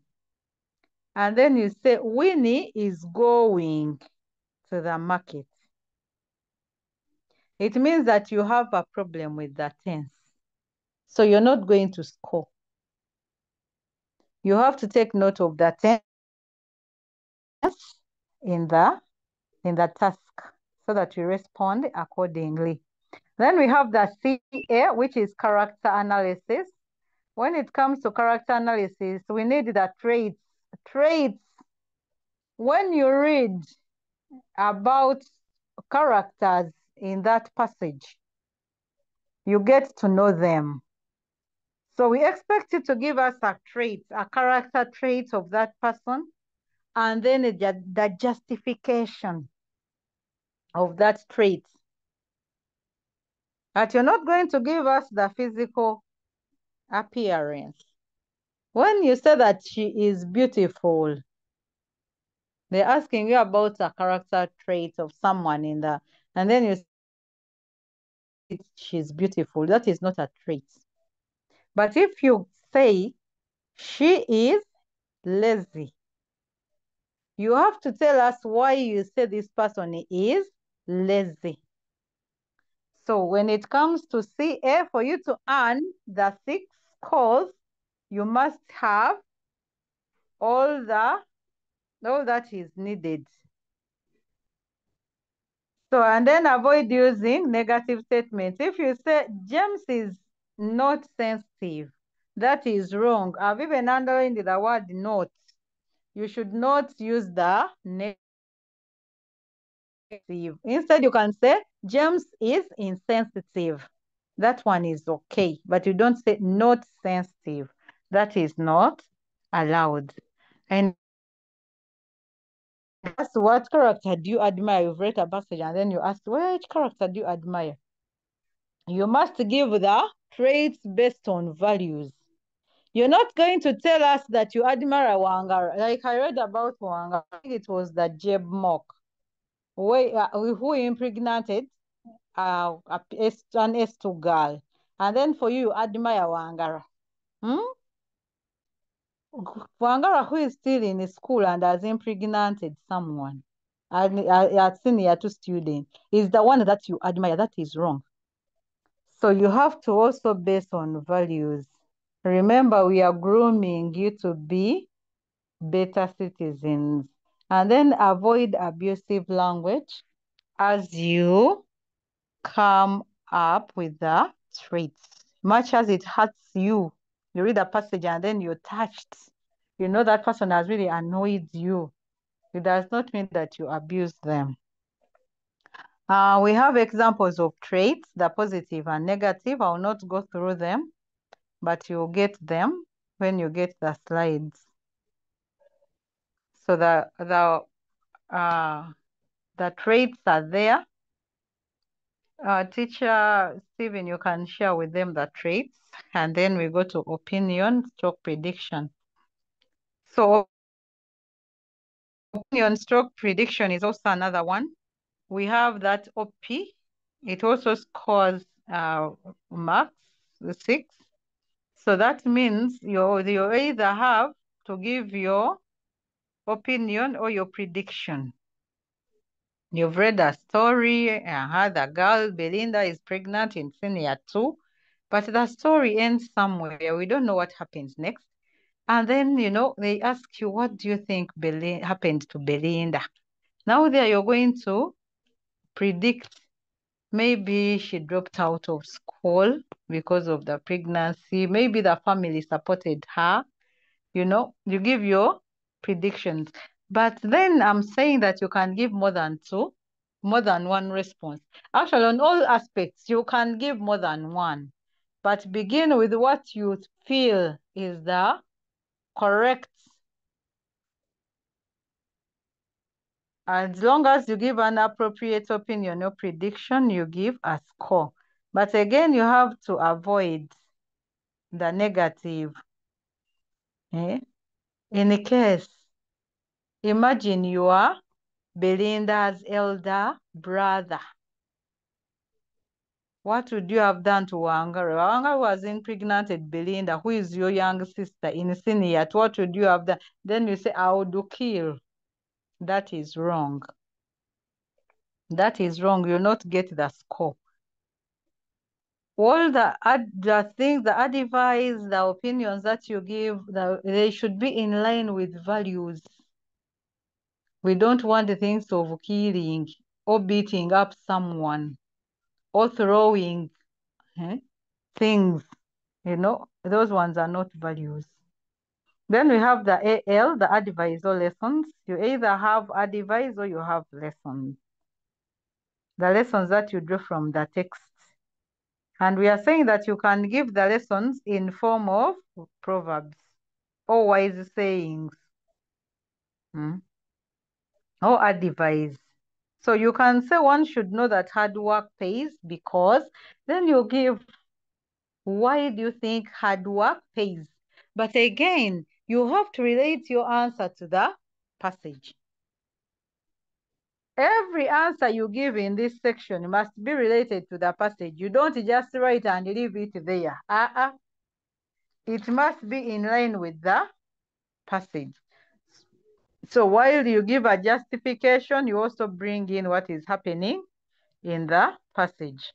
Speaker 4: And then you say, Winnie is going to the market. It means that you have a problem with the tense. So you're not going to score. You have to take note of the tense in the task so that you respond accordingly. Then we have the CA, which is character analysis. When it comes to character analysis, we need the traits. Traits. When you read about characters in that passage, you get to know them. So we expect you to give us a character trait of that person, and then the justification of that trait. But you're not going to give us the physical appearance. When you say that she is beautiful, they're asking you about a character trait of someone and then you say she's beautiful. That is not a trait. But if you say she is lazy, you have to tell us why you say this person is lazy. So when it comes to CA, for you to earn the 6 scores, you must have all that is needed. So, and then avoid using negative statements. If you say James is not sensitive, that is wrong. I've even underlined the word not. You should not use the negative. Instead, you can say James is insensitive. That one is okay, but you don't say not sensitive. That is not allowed. And ask, what character do you admire? You've read a passage and then you ask, which character do you admire? You must give the traits based on values. You're not going to tell us that you admire Wangara. Like I read about Wangara, I think it was the Jeb Mock, who impregnated an S2 girl. And then for you admire Wangara. Wangara, who is still in school and has impregnated someone, a senior 2 student, is the one that you admire. That is wrong. So you have to also base on values. Remember, we are grooming you to be better citizens. And then avoid abusive language as you come up with the traits. Much as it hurts you, you read a passage and then you're touched. You know that person has really annoyed you. It does not mean that you abuse them. We have examples of traits, the positive and negative. I will not go through them, but you'll get them when you get the slides. So the traits are there. Teacher Stephen, you can share with them the traits, and then we go to opinion stroke prediction. So opinion stroke prediction is also another one. We have that OP. It also scores marks, 6. So that means you either have to give your opinion or your prediction. You've read a story, the girl Belinda is pregnant in senior 2, but the story ends somewhere. We don't know what happens next. And then, they ask you, what do you think happened to Belinda? Now there you're going to predict. Maybe she dropped out of school because of the pregnancy. Maybe the family supported her. You give your predictions. But then I'm saying that you can give more than one response. Actually, on all aspects, you can give more than one. But begin with what you feel is the correct. As long as you give an appropriate opinion or prediction, you give a score. But again, you have to avoid the negative. Eh? In a case, imagine you are Belinda's elder brother. What would you have done to Wangari? Wangari was impregnated Belinda, who is your young sister in senior. What would you have done? Then you say, I would kill. That is wrong. That is wrong. You'll not get the score. All the things, the advice, the opinions that you give, they should be in line with values. We don't want the things of killing or beating up someone or throwing things. You know, those ones are not values. Then we have the AL, the advice or lessons. You either have advice or you have lessons. The lessons that you draw from the text. And we are saying that you can give the lessons in form of proverbs or wise sayings or advice. So you can say one should know that hard work pays because then you give why do you think hard work pays? But again, you have to relate your answer to the passage. Every answer you give in this section must be related to the passage. You don't just write and leave it there. It must be in line with the passage. So while you give a justification, you also bring in what is happening in the passage.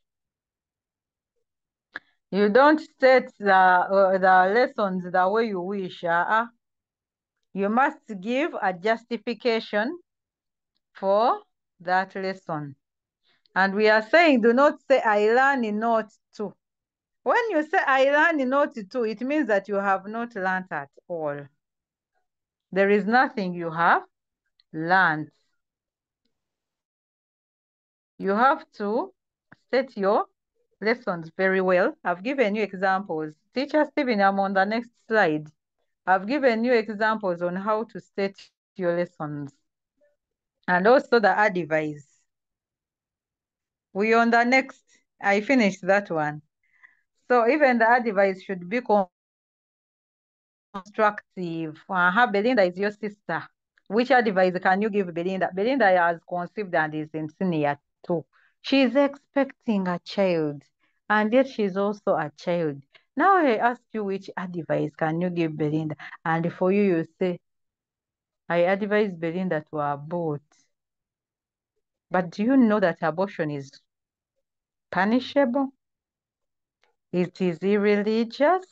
Speaker 4: You don't state the lessons the way you wish. You must give a justification for that lesson. And we are saying, do not say, I learn not to. When you say, I learn not to, it means that you have not learned at all. There is nothing you have learned. You have to state your lessons very well. I've given you examples. Teacher Stephen, I'm on the next slide. I've given you examples on how to state your lessons. And also the advice. We on the next, I finished that one. So even the advice should be constructive. Belinda is your sister. Which advice can you give Belinda? Belinda has conceived and is in senior 2. She's expecting a child, and yet she's also a child. Now I ask you, which advice can you give Belinda? And for you, you say, I advise Belinda to abort. But do you know that abortion is punishable? It is irreligious.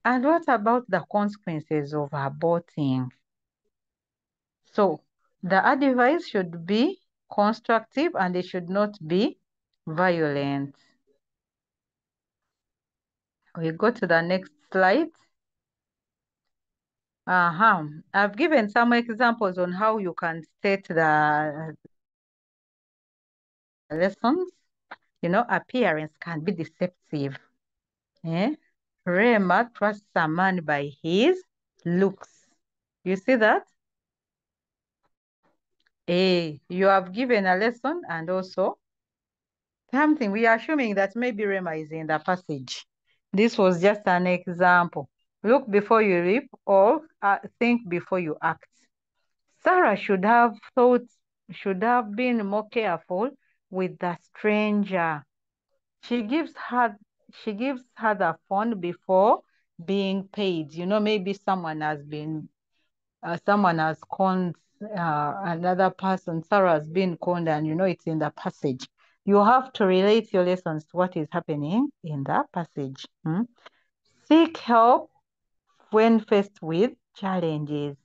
Speaker 4: And what about the consequences of aborting? So the advice should be constructive and it should not be violent. We go to the next slide. I've given some examples on how you can state the lessons. You know, appearance can be deceptive. Rema trusts a man by his looks. You see that? You have given a lesson and also something. We are assuming that maybe Rema is in the passage. This was just an example. Look before you leap or think before you act. Sarah should have been more careful with the stranger. She gives her the phone before being paid. You know, maybe someone has conned another person. Sarah has been conned, and you know it's in the passage. You have to relate your lessons to what is happening in the passage. Seek help when faced with challenges.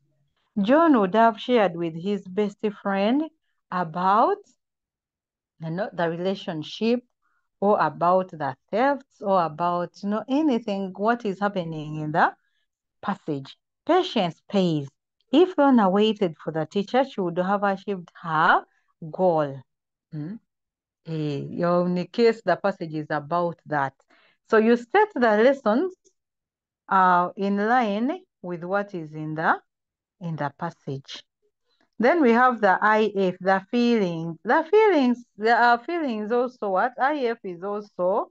Speaker 4: John would have shared with his best friend about the relationship or about the thefts or about anything, what is happening in the passage. Patience pays. If Lorna waited for the teacher, she would have achieved her goal. In case the passage is about that. So you set the lessons in line with what is in the passage. Then we have the IF, the feelings. There are feelings also what? IF is also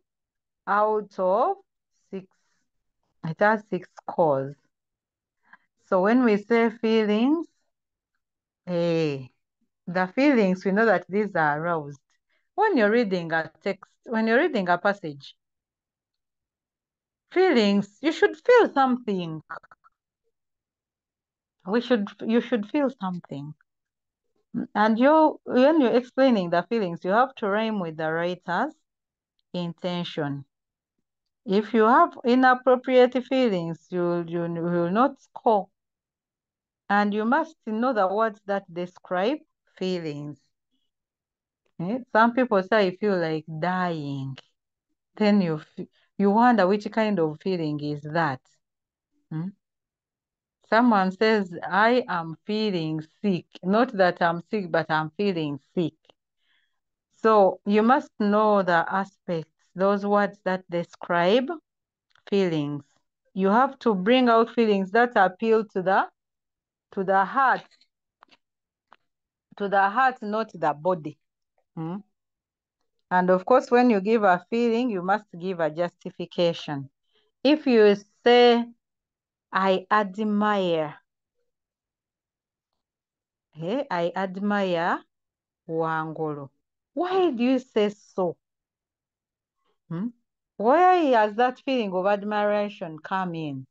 Speaker 4: out of 6. It has 6 cores. So when we say feelings, the feelings, we know that these are aroused. When you're reading a text, when you're reading a passage, feelings, you should feel something. You should feel something. And when you're explaining the feelings, you have to rhyme with the writer's intention. If you have inappropriate feelings, you will not score. And you must know the words that describe feelings. Some people say, I feel like dying. Then you wonder which kind of feeling is that. Someone says, I am feeling sick. Not that I'm sick, but I'm feeling sick. So you must know the aspects, those words that describe feelings. You have to bring out feelings that appeal to the heart, not the body. And of course, when you give a feeling, you must give a justification. If you say, I admire, I admire Wangolo. Why do you say so? Where has that feeling of admiration come in?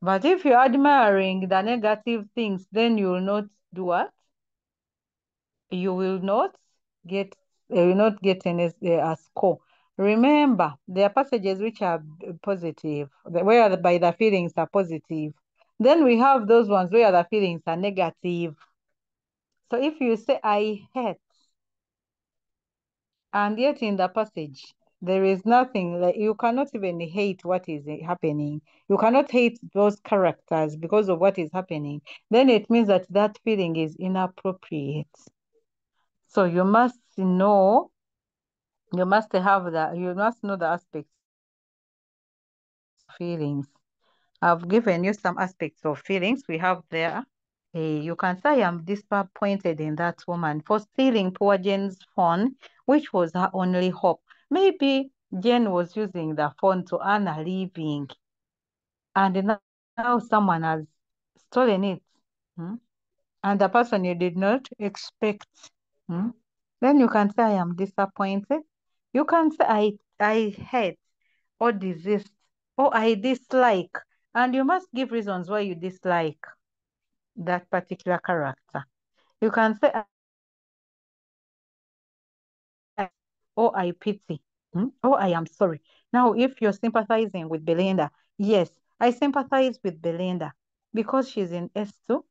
Speaker 4: But if you're admiring the negative things, then you will not do what? You will not get a score. Remember, there are passages which are positive, whereby the feelings are positive. Then we have those ones where the feelings are negative. So if you say, I hate, and yet in the passage, there is nothing, like you cannot even hate what is happening. You cannot hate those characters because of what is happening. Then it means that that feeling is inappropriate. So you must know, you must know the aspects of feelings. I've given you some aspects of feelings we have there. You can say, I am disappointed in that woman for stealing poor Jane's phone, which was her only hope. Maybe Jane was using the phone to earn a living, and now someone has stolen it. And the person you did not expect. Then you can say, I am disappointed. You can say, I hate or desist or I dislike. And you must give reasons why you dislike that particular character. You can say, or I pity, or I am sorry. Now, if you're sympathizing with Belinda, yes, I sympathize with Belinda because she's in S2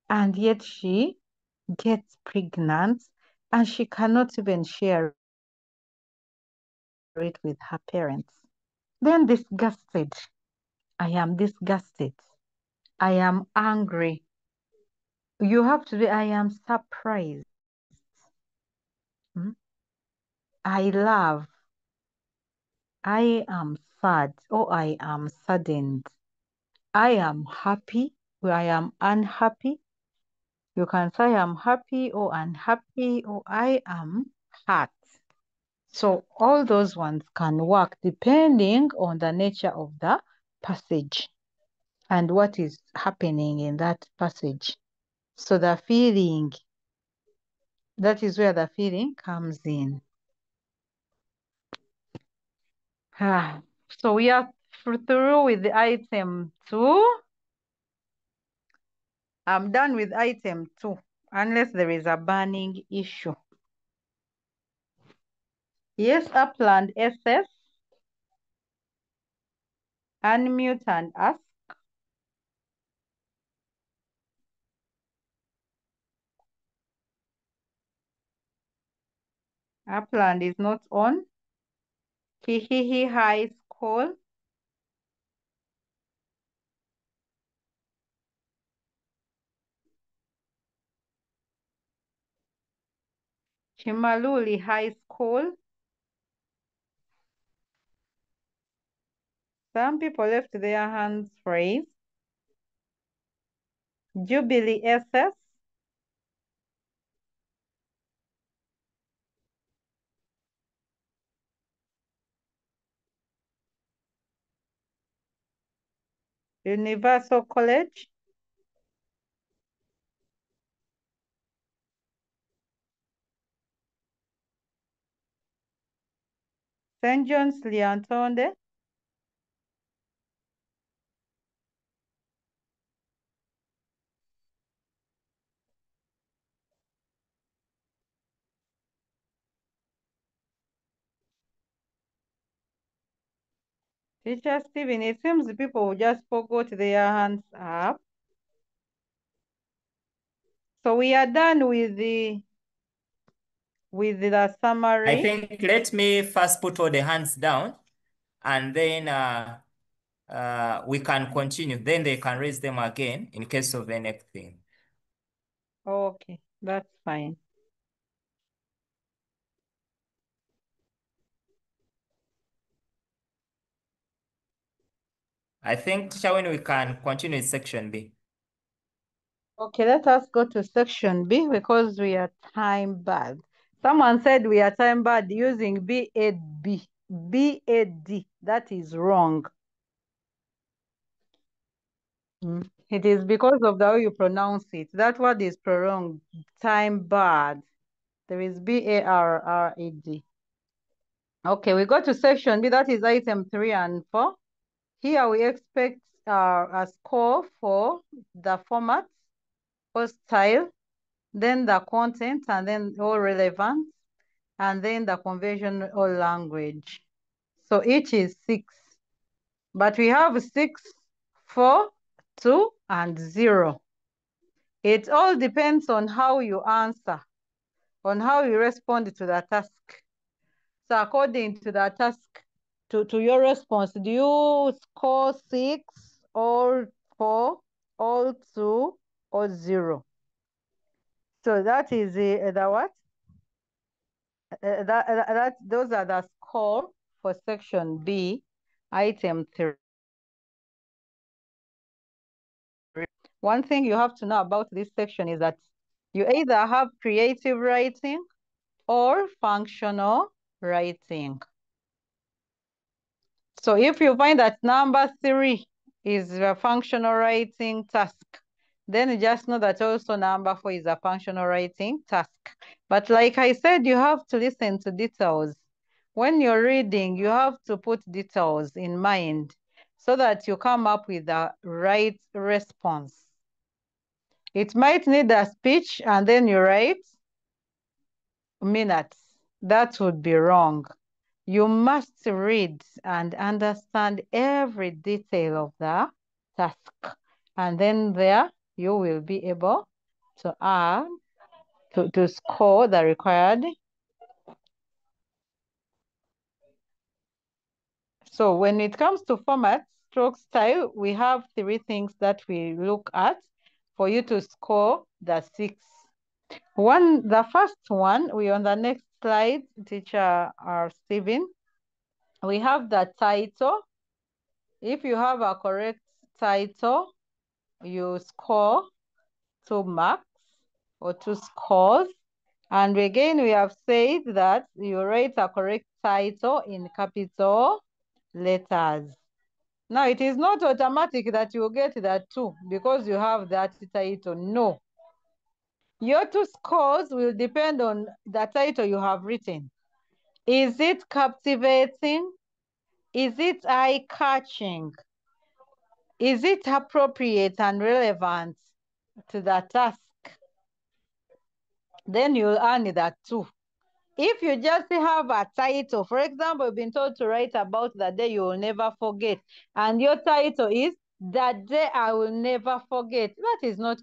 Speaker 4: and yet she gets pregnant and she cannot even share it with her parents. Then disgusted. I am disgusted. I am angry. You have to be, I am surprised. I love. I am sad or I am saddened. I am happy or I am unhappy. You can say I am happy or unhappy or I am hurt. So all those ones can work depending on the nature of the passage and what is happening in that passage. So the feeling, that is where the feeling comes in. So we are through with the item 2. I'm done with item 2, unless there is a burning issue. Yes, Upland SS. Unmute and ask. Upland is not on. Hihihi High School. Chimaluli High School. Some people left their hands raised. Jubilee SS. Universal College, St. John's Liantonde, Teacher Stephen, it seems the people who just forgot their hands up. So we are done with the summary.
Speaker 2: I think let me first put all the hands down, and then we can continue. Then they can raise them again in case of anything.
Speaker 4: Okay, that's fine.
Speaker 2: I think, Shawen, we can continue with section B.
Speaker 4: Okay, let us go to section B because we are time bad. Someone said we are time bad using BAD. BAD. That is wrong. It is because of the way you pronounce it. That word is prolonged. Time bad. There is BARRAD. Okay, we go to section B. That is item 3 and 4. Here we expect a score for the format or style, then the content, and then all relevance, and then the conversion or language. So each is 6. But we have 6, 4, 2, and 0. It all depends on how you answer, on how you respond to the task. So according to the task, to your response, do you score 6 or 4 or 2 or 0? So that is the what? Those are the score for section B, item 3. One thing you have to know about this section is that you either have creative writing or functional writing. So if you find that number 3 is a functional writing task, then you just know that also number 4 is a functional writing task. But like I said, you have to listen to details. When you're reading, you have to put details in mind so that you come up with the right response. It might need a speech and then you write minutes. That would be wrong. You must read and understand every detail of the task. And then there you will be able to add, to score the required. So when it comes to format, stroke style, we have 3 things that we look at for you to score the 6. The first one, we on the next slide, teacher Stephen, we have the title. If you have a correct title, you score 2 marks or 2 scores. And again, we have said that you write a correct title in capital letters. Now, it is not automatic that you get that 2 because you have that title. No. Your 2 scores will depend on the title you have written. Is it captivating? Is it eye-catching? Is it appropriate and relevant to the task? Then you'll earn that 2. If you just have a title, for example, you've been told to write about the day you will never forget, and your title is "The Day I Will Never Forget," that is not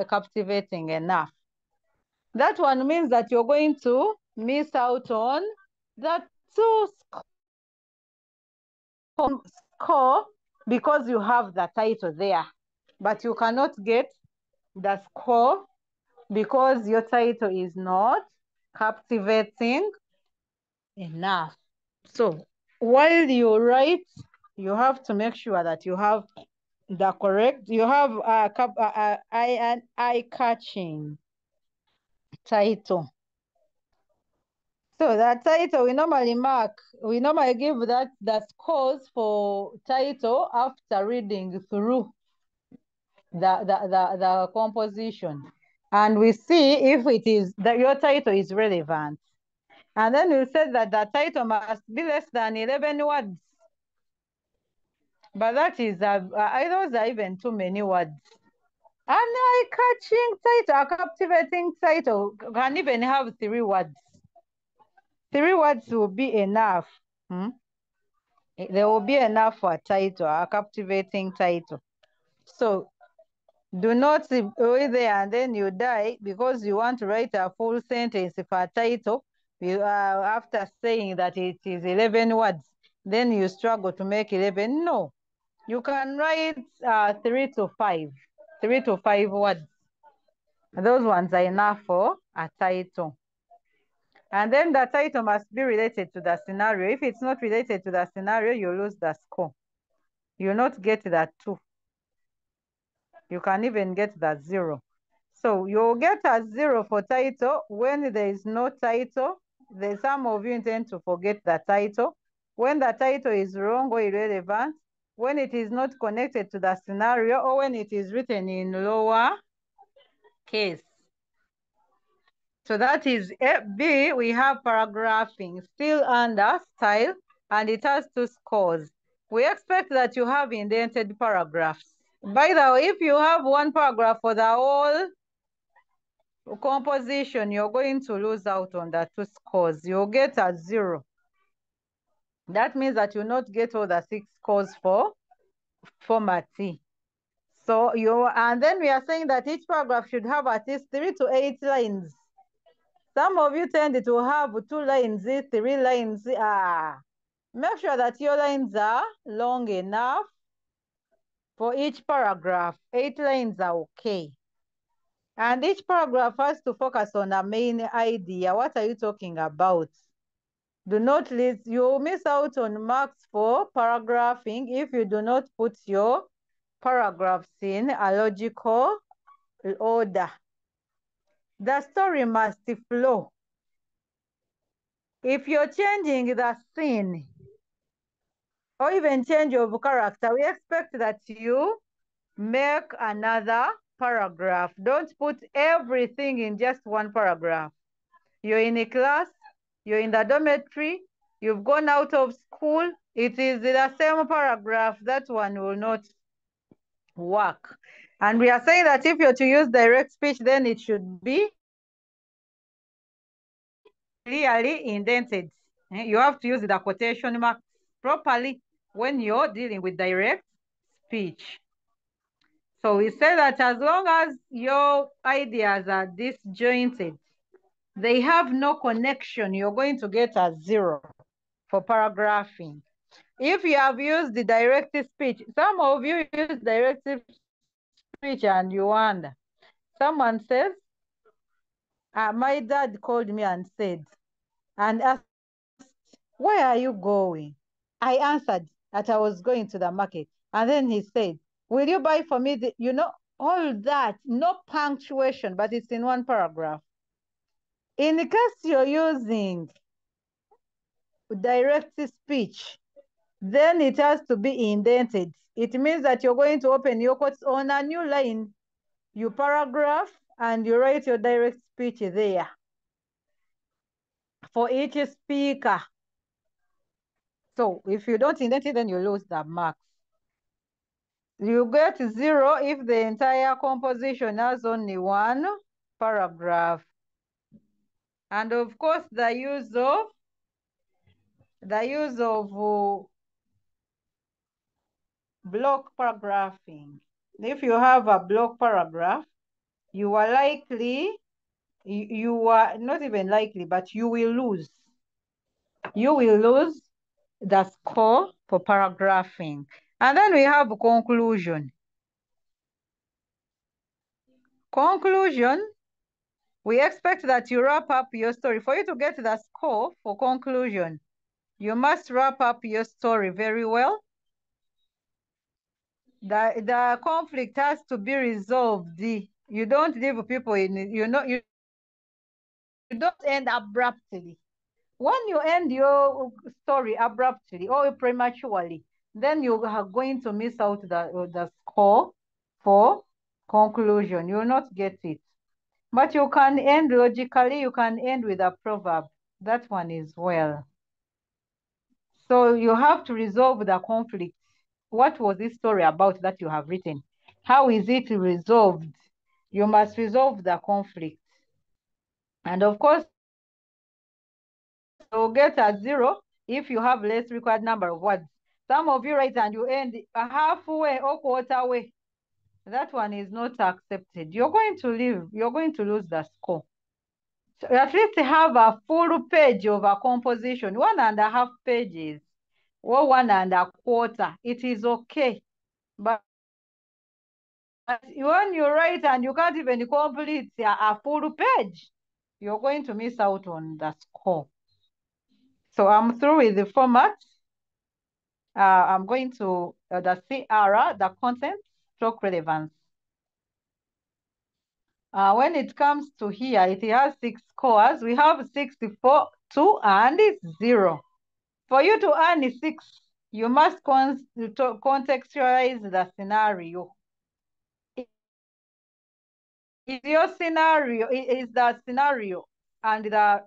Speaker 4: captivating enough. That one means that you're going to miss out on the 2 score because you have the title there, but you cannot get the score because your title is not captivating enough. So while you write, you have to make sure that you have the correct, you have an eye-catching title. So that title, we normally give that scores for title after reading through the composition. And we see if it is that your title is relevant. And then we said that the title must be less than 11 words. But that is, those are even too many words. An eye-catching title, a captivating title can even have 3 words. 3 words will be enough. There will be enough for a title, a captivating title. So do not go there and then you die because you want to write a full sentence for a title. After saying that it is 11 words, then you struggle to make 11. No, you can write 3 to 5. 3 to 5 words. Those ones are enough for a title. And then the title must be related to the scenario. If it's not related to the scenario, you lose the score. You'll not get that 2. You can even get that 0. So you'll get a 0 for title when there is no title. Some of you intend to forget the title. When the title is wrong or irrelevant, when it is not connected to the scenario, or when it is written in lower case. So that is B. We have paragraphing still under style, and it has 2 scores. We expect that you have indented paragraphs. By the way, if you have 1 paragraph for the whole composition, you're going to lose out on the 2 scores. You'll get a 0. That means that you'll not get all the 6 scores for format C. So and then we are saying that each paragraph should have at least 3 to 8 lines. Some of you tend to have 2 lines, 3 lines. Make sure that your lines are long enough for each paragraph. 8 lines are okay. And each paragraph has to focus on a main idea. What are you talking about? Do not list, you'll miss out on marks for paragraphing if you do not put your paragraphs in a logical order. The story must flow. If you're changing the scene or even change of character, we expect that you make another paragraph. Don't put everything in just 1 paragraph. You're in a class, you're in the dormitory, you've gone out of school, it is the same paragraph. That one will not work. And we are saying that if you're to use direct speech, then it should be clearly indented. You have to use the quotation marks properly when you're dealing with direct speech. So we say that as long as your ideas are disjointed, they have no connection, you're going to get a 0 for paragraphing. If you have used the directive speech, some of you use directive speech and you wonder. Someone says, my dad called me and said, and asked, where are you going? I answered that I was going to the market. And then he said, will you buy for me, all that, no punctuation, but it's in 1 paragraph. In the case you're using direct speech, then it has to be indented. It means that you're going to open your quotes on a new line, you paragraph, and you write your direct speech there for each speaker. So if you don't indent it, then you lose the marks. You get 0 if the entire composition has only 1 paragraph. And of course, the use of block paragraphing. If you have a block paragraph, you are likely, you are not even likely, but you will lose. You will lose the score for paragraphing. And then we have conclusion. Conclusion, we expect that you wrap up your story. For you to get the score for conclusion, you must wrap up your story very well. The conflict has to be resolved. You don't leave people in, you don't end abruptly. When you end your story abruptly or prematurely, then you are going to miss out the score for conclusion. You will not get it. But you can end logically, you can end with a proverb. That one is well. So you have to resolve the conflict. What was this story about that you have written? How is it resolved? You must resolve the conflict. And of course, you'll get a 0 if you have less required number of words. Some of you write and you end a halfway or quarter way. That one is not accepted. You're going to leave. You're going to lose the score. So at least have a full page of a composition, 1.5 pages or 1.25. It is okay. But when you write and you can't even complete a full page, you're going to miss out on the score. So I'm through with the format. I'm going to the CR, the content, stroke relevance. When it comes to here, it has 6 scores. We have 64, 2, and 0. For you to earn 6, you must contextualize the scenario. Is your scenario, is the scenario and the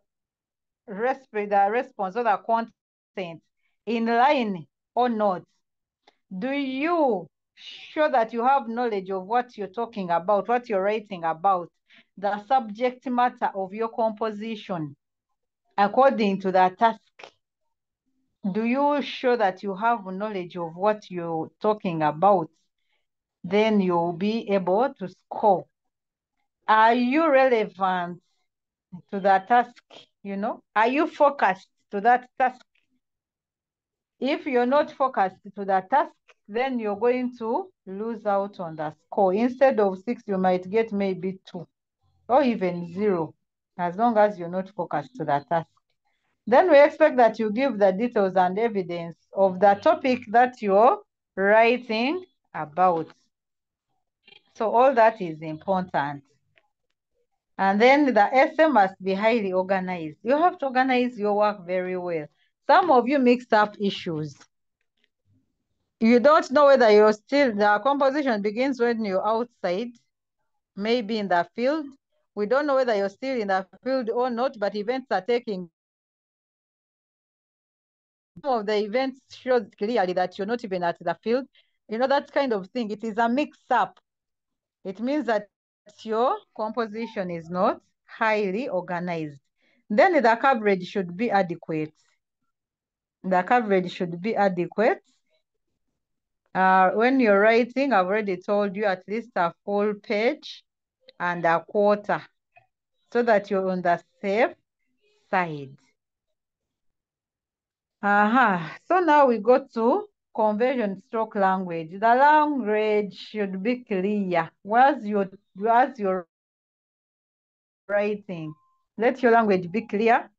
Speaker 4: response or the content in line or not? Do you show that you have knowledge of what you're talking about, what you're writing about, the subject matter of your composition according to the task? Do you show that you have knowledge of what you're talking about? Then you'll be able to score. Are you relevant to the task? Are you focused to that task? If you're not focused to the task, then you're going to lose out on the score. Instead of 6, you might get maybe 2 or even 0, as long as you're not focused to the task. Then we expect that you give the details and evidence of the topic that you're writing about. So all that is important. And then the essay must be highly organized. You have to organize your work very well. Some of you mixed up issues. You don't know whether you're still, the composition begins when you're outside, maybe in the field. We don't know whether you're still in the field or not, but events are taking. Some of the events shows clearly that you're not even at the field. That kind of thing. It is a mix-up. It means that your composition is not highly organized. Then the coverage should be adequate. The coverage should be adequate. When you're writing, I've already told you at least a full page and a quarter so that you're on the safe side. So now we go to conversion stroke language. The language should be clear as you're writing. Let your language be clear.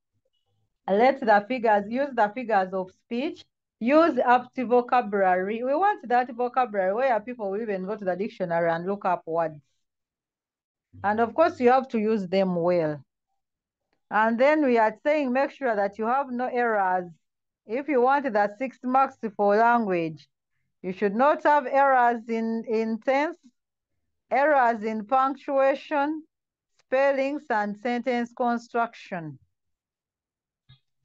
Speaker 4: Let the figures, use the figures of speech. Use aptive vocabulary. We want that vocabulary where people will even go to the dictionary and look up words. And of course, you have to use them well. And then we are saying make sure that you have no errors. If you want the 6 marks for language, you should not have errors in tense, errors in punctuation, spellings, and sentence construction.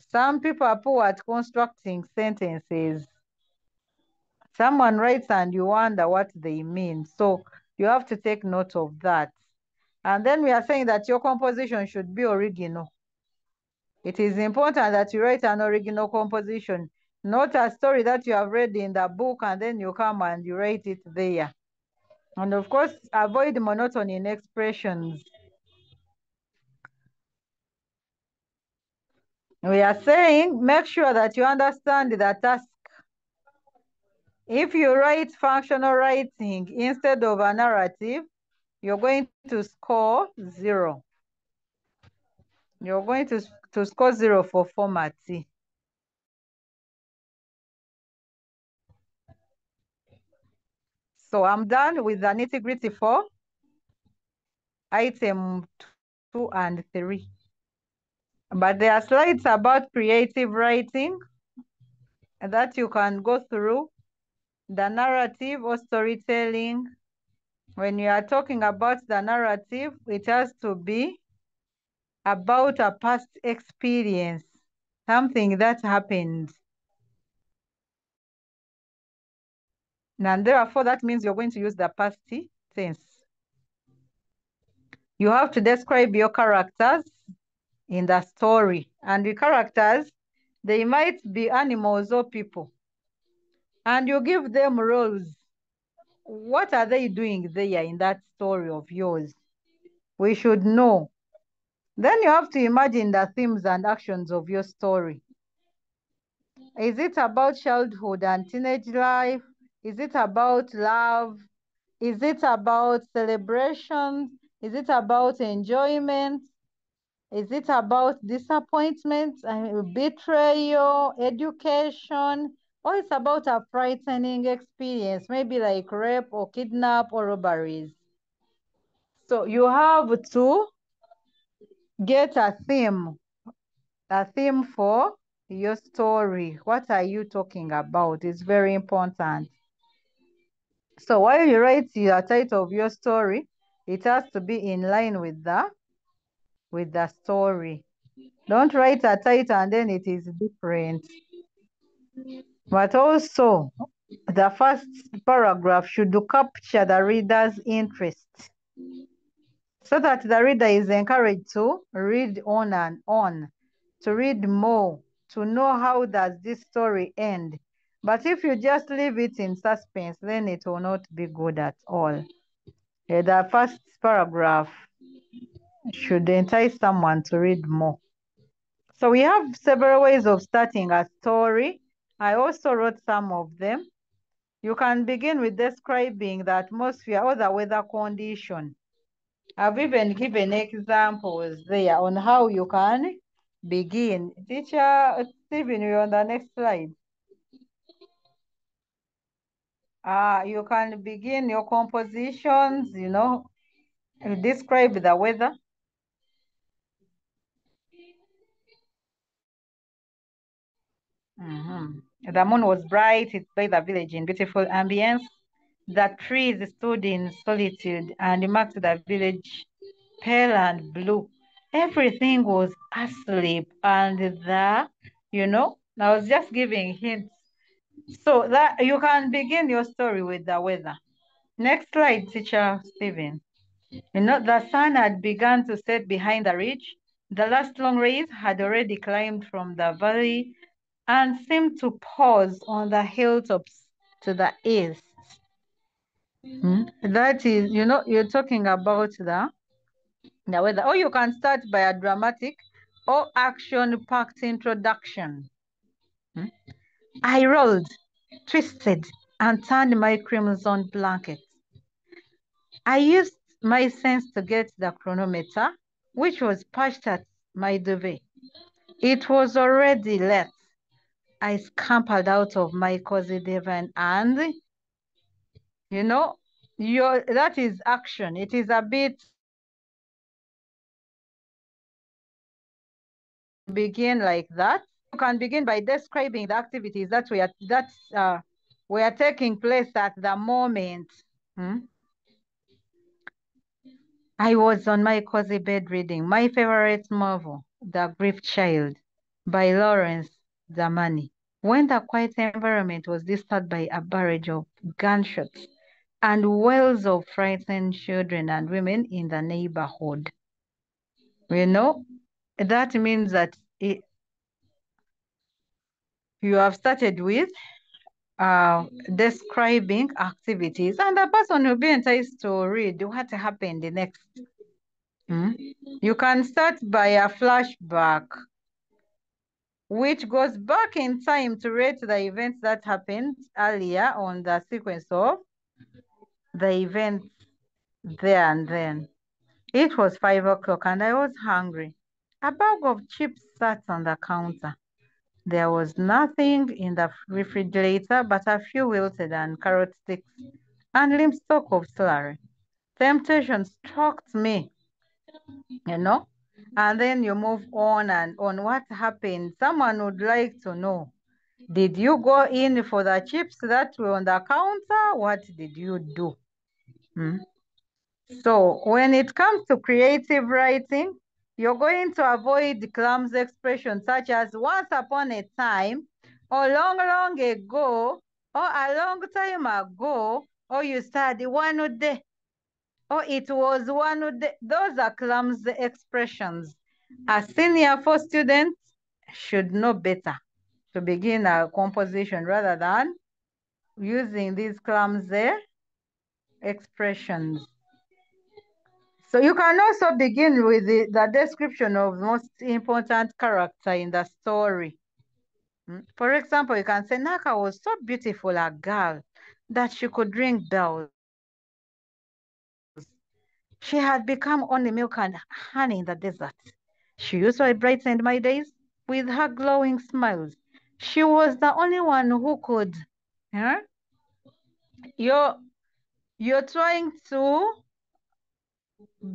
Speaker 4: Some people are poor at constructing sentences. Someone writes and you wonder what they mean. So you have to take note of that. And then we are saying that your composition should be original. It is important that you write an original composition, not a story that you have read in the book and then you come and you write it there. And of course, avoid monotony in expressions. We are saying make sure that you understand the task. If you write functional writing instead of a narrative, you're going to score 0. You're going to score 0 for format C. So I'm done with the nitty-gritty for item 2 and 3. But there are slides about creative writing that you can go through. The narrative or storytelling. When you are talking about the narrative, it has to be about a past experience, something that happened. And therefore, that means you're going to use the past tense. You have to describe your characters in the story. And the characters, they might be animals or people. And you give them roles. What are they doing there in that story of yours? We should know. Then you have to imagine the themes and actions of your story. Is it about childhood and teenage life? Is it about love? Is it about celebrations? Is it about enjoyment? Is it about disappointment, betrayal, education? Or it's about a frightening experience, maybe like rape or kidnap or robberies? So you have to get a theme for your story. What are you talking about? It's very important. So while you write the title of your story, it has to be in line with the story. Don't write a title and then it is different. But also, the first paragraph should capture the reader's interest so that the reader is encouraged to read on and on, to read more, to know how does this story end. But if you just leave it in suspense, then it will not be good at all. The first paragraph should entice someone to read more. So we have several ways of starting a story. I also wrote some of them. You can begin with describing the atmosphere or the weather condition. I've even given examples there on how you can begin. Teacher Stephen, you're on the next slide. You can begin your compositions, you describe the weather. The moon was bright, it bathed the village in beautiful ambience. The trees stood in solitude and marked the village pale and blue. Everything was asleep, and I was just giving hints. So that you can begin your story with the weather. Next slide, teacher Stephen. The sun had begun to set behind the ridge. The last long rays had already climbed from the valley and seemed to pause on the hilltops to the east. That is, you're talking about the weather. Or you can start by a dramatic or action-packed introduction. I rolled, twisted, and turned my crimson blanket. I used my sense to get the chronometer, which was perched at my duvet. It was already late. I scampered out of my cozy divan and, that is action. It is a bit begin like that. You can begin by describing the activities that were taking place at the moment. I was on my cozy bed reading my favorite novel, The Grief Child, by Lawrence Zamani, when the quiet environment was disturbed by a barrage of gunshots and wails of frightened children and women in the neighborhood. That means that you have started with describing activities, and the person will be enticed to read what happened next. You can start by a flashback, which goes back in time to rate the events that happened earlier on the sequence of the events there and then. It was 5 o'clock and I was hungry. A bag of chips sat on the counter. There was nothing in the refrigerator but a few wilted and carrot sticks and limp stock of celery. Temptation stalked me, And then you move on and on. What happened? Someone would like to know. Did you go in for the chips that were on the counter? What did you do? So when it comes to creative writing, you're going to avoid clumsy expressions such as once upon a time, or long, long ago, or a long time ago, or you studied one day, or it was one day. Those are clumsy expressions. A senior for students should know better to begin a composition rather than using these clumsy expressions. So you can also begin with the description of most important character in the story. For example, you can say Naka was so beautiful a girl that she could ring bells. She had become only milk and honey in the desert. She usually brightened my days with her glowing smiles. She was the only one who could. Huh? You're trying to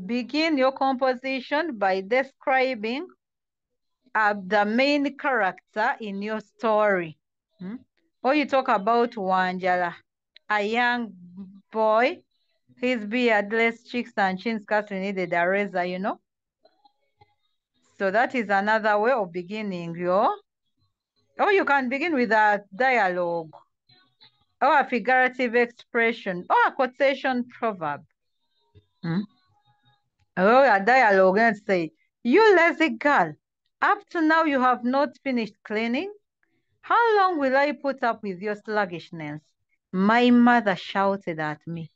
Speaker 4: begin your composition by describing the main character in your story. Or you talk about Wanjala, a young boy, his beardless cheeks and chin scarcely needed a razor, you know. So that is another way of beginning your, or you can begin with a dialogue, or a figurative expression, or a quotation proverb. Or a dialogue and say, you lazy girl, up to now you have not finished cleaning. How long will I put up with your sluggishness? My mother shouted at me.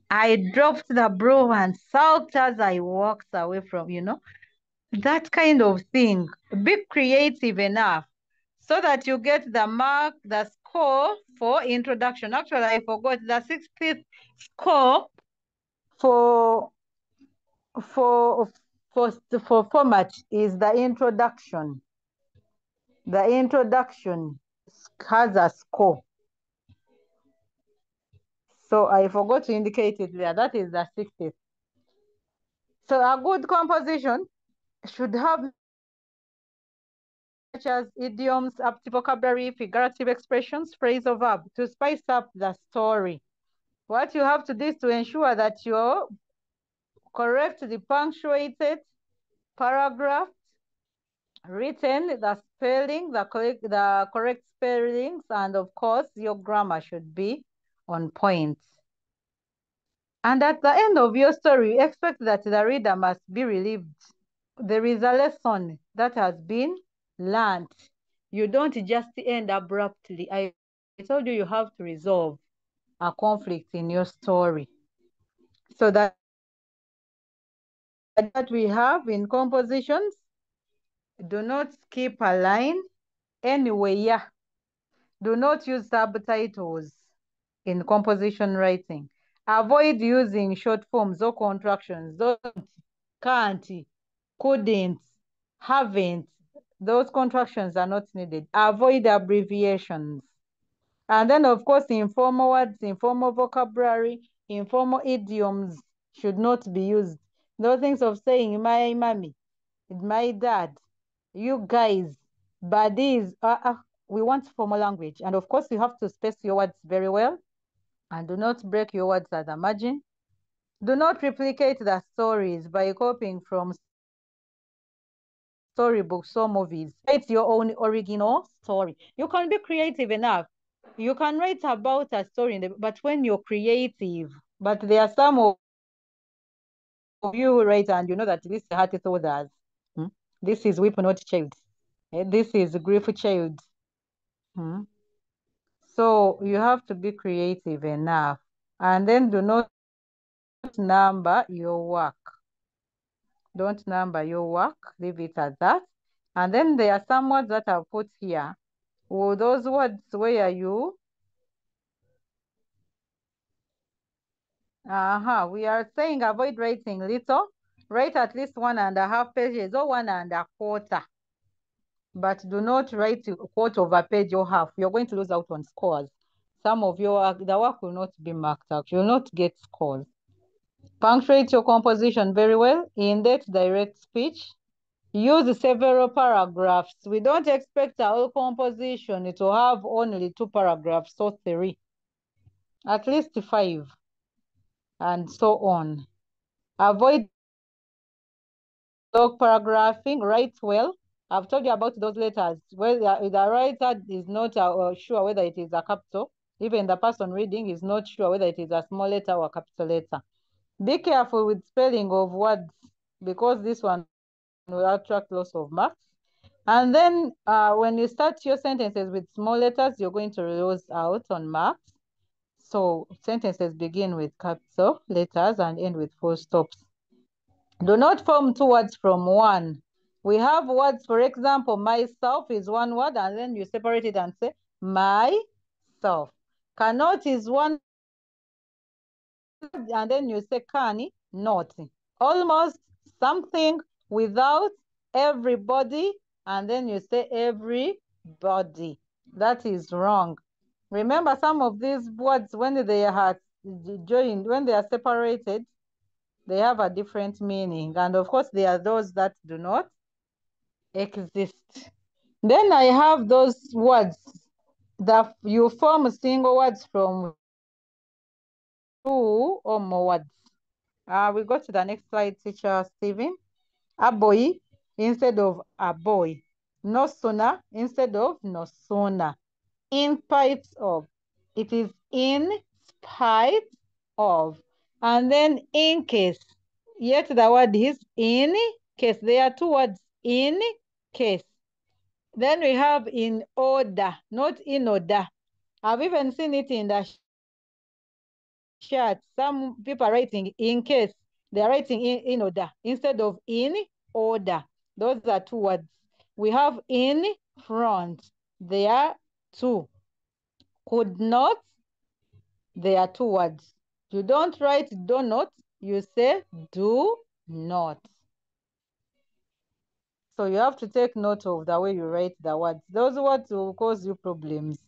Speaker 4: I dropped the broom and sulked as I walked away from, you know, that kind of thing. Be creative enough so that you get the mark, the score for introduction. Actually, I forgot the 60th score for format is the introduction. The introduction has a score. So I forgot to indicate it there. That is the 60th. So a good composition should have such as idioms, aptly vocabulary, figurative expressions, phrasal verb to spice up the story. What you have to do is to ensure that you're correctly punctuated, paragraph, written, the spelling, the correct spellings, and of course, your grammar should be on point. And at the end of your story, expect that the reader must be relieved. There is a lesson that has been learned. You don't just end abruptly. I told you have to resolve a conflict in your story. So that we have in compositions, do not skip a line anywhere. Do not use subtitles in composition writing. Avoid using short forms or contractions. Don't, can't, couldn't, haven't. Those contractions are not needed. Avoid abbreviations. And then, of course, informal words, informal vocabulary, informal idioms should not be used. No things of saying, my mommy, my dad, you guys, buddies. We want formal language. And of course, you have to space your words very well. And do not break your words at the margin. Do not replicate the stories by copying from storybooks or movies. Write your own original story. You can be creative enough. You can write about a story, but when you're creative, but there are some of you who write and you know that this is artist authors. This is Weep Not Child. This is Grief Child. So you have to be creative enough. And then do not number your work. Don't number your work. Leave it at that. And then there are some words that I've put here. Well, those words where you we are saying avoid writing little. Write at least 1.5 pages or 1.25. But do not write a quarter of a page or half. You're going to lose out on scores. Some of your work, the work will not be marked out. You'll not get scores. Punctuate your composition very well. Indent direct speech. Use several paragraphs. We don't expect our composition to have only 2 paragraphs or 3. At least 5. And so on. Avoid block paragraphing. Write well. I've told you about those letters where the writer is not sure whether it is a capital. Even the person reading is not sure whether it is a small letter or a capital letter. Be careful with spelling of words because this one will attract lots of marks. And then when you start your sentences with small letters, you're going to lose out on marks. So sentences begin with capital letters and end with full stops. Do not form 2 words from one. We have words, for example, myself is 1 word, and then you separate it and say myself. Cannot is 1 word, and then you say can not. Almost something without everybody, and then you say everybody. That is wrong. Remember, some of these words, when they are joined, when they are separated, they have a different meaning. And of course, there are those that do not exist. Then I have those words that you form single words from 2 or more words. We go to the next slide, teacher Stephen. A boy instead of a boy. No sooner instead of no sooner. In spite of. It is in spite of. And then in case. Yet the word is in case. There are 2 words, in case. Then we have in order, not in order. I've even seen it in the chat. Some people are writing in case. They're writing in order instead of in order. Those are 2 words. We have in front. There are 2. Could not. There are 2 words. You don't write do not. You say do not. So you have to take note of the way you write the words. Those words will cause you problems.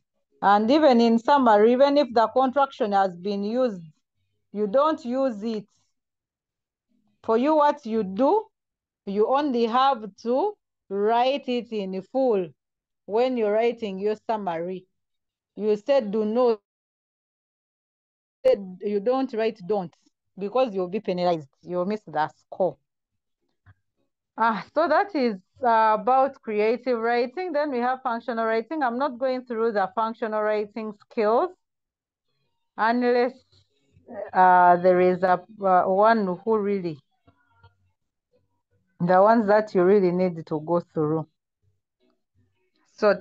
Speaker 4: And even in summary, even if the contraction has been used, you don't use it. For you, what you do, you only have to write it in full. When you're writing your summary, you said do not. You don't write don't because you'll be penalized. You'll miss the score. So that is about creative writing. Then we have functional writing. I'm not going through the functional writing skills unless there is a one who really, the ones that you really need to go through. So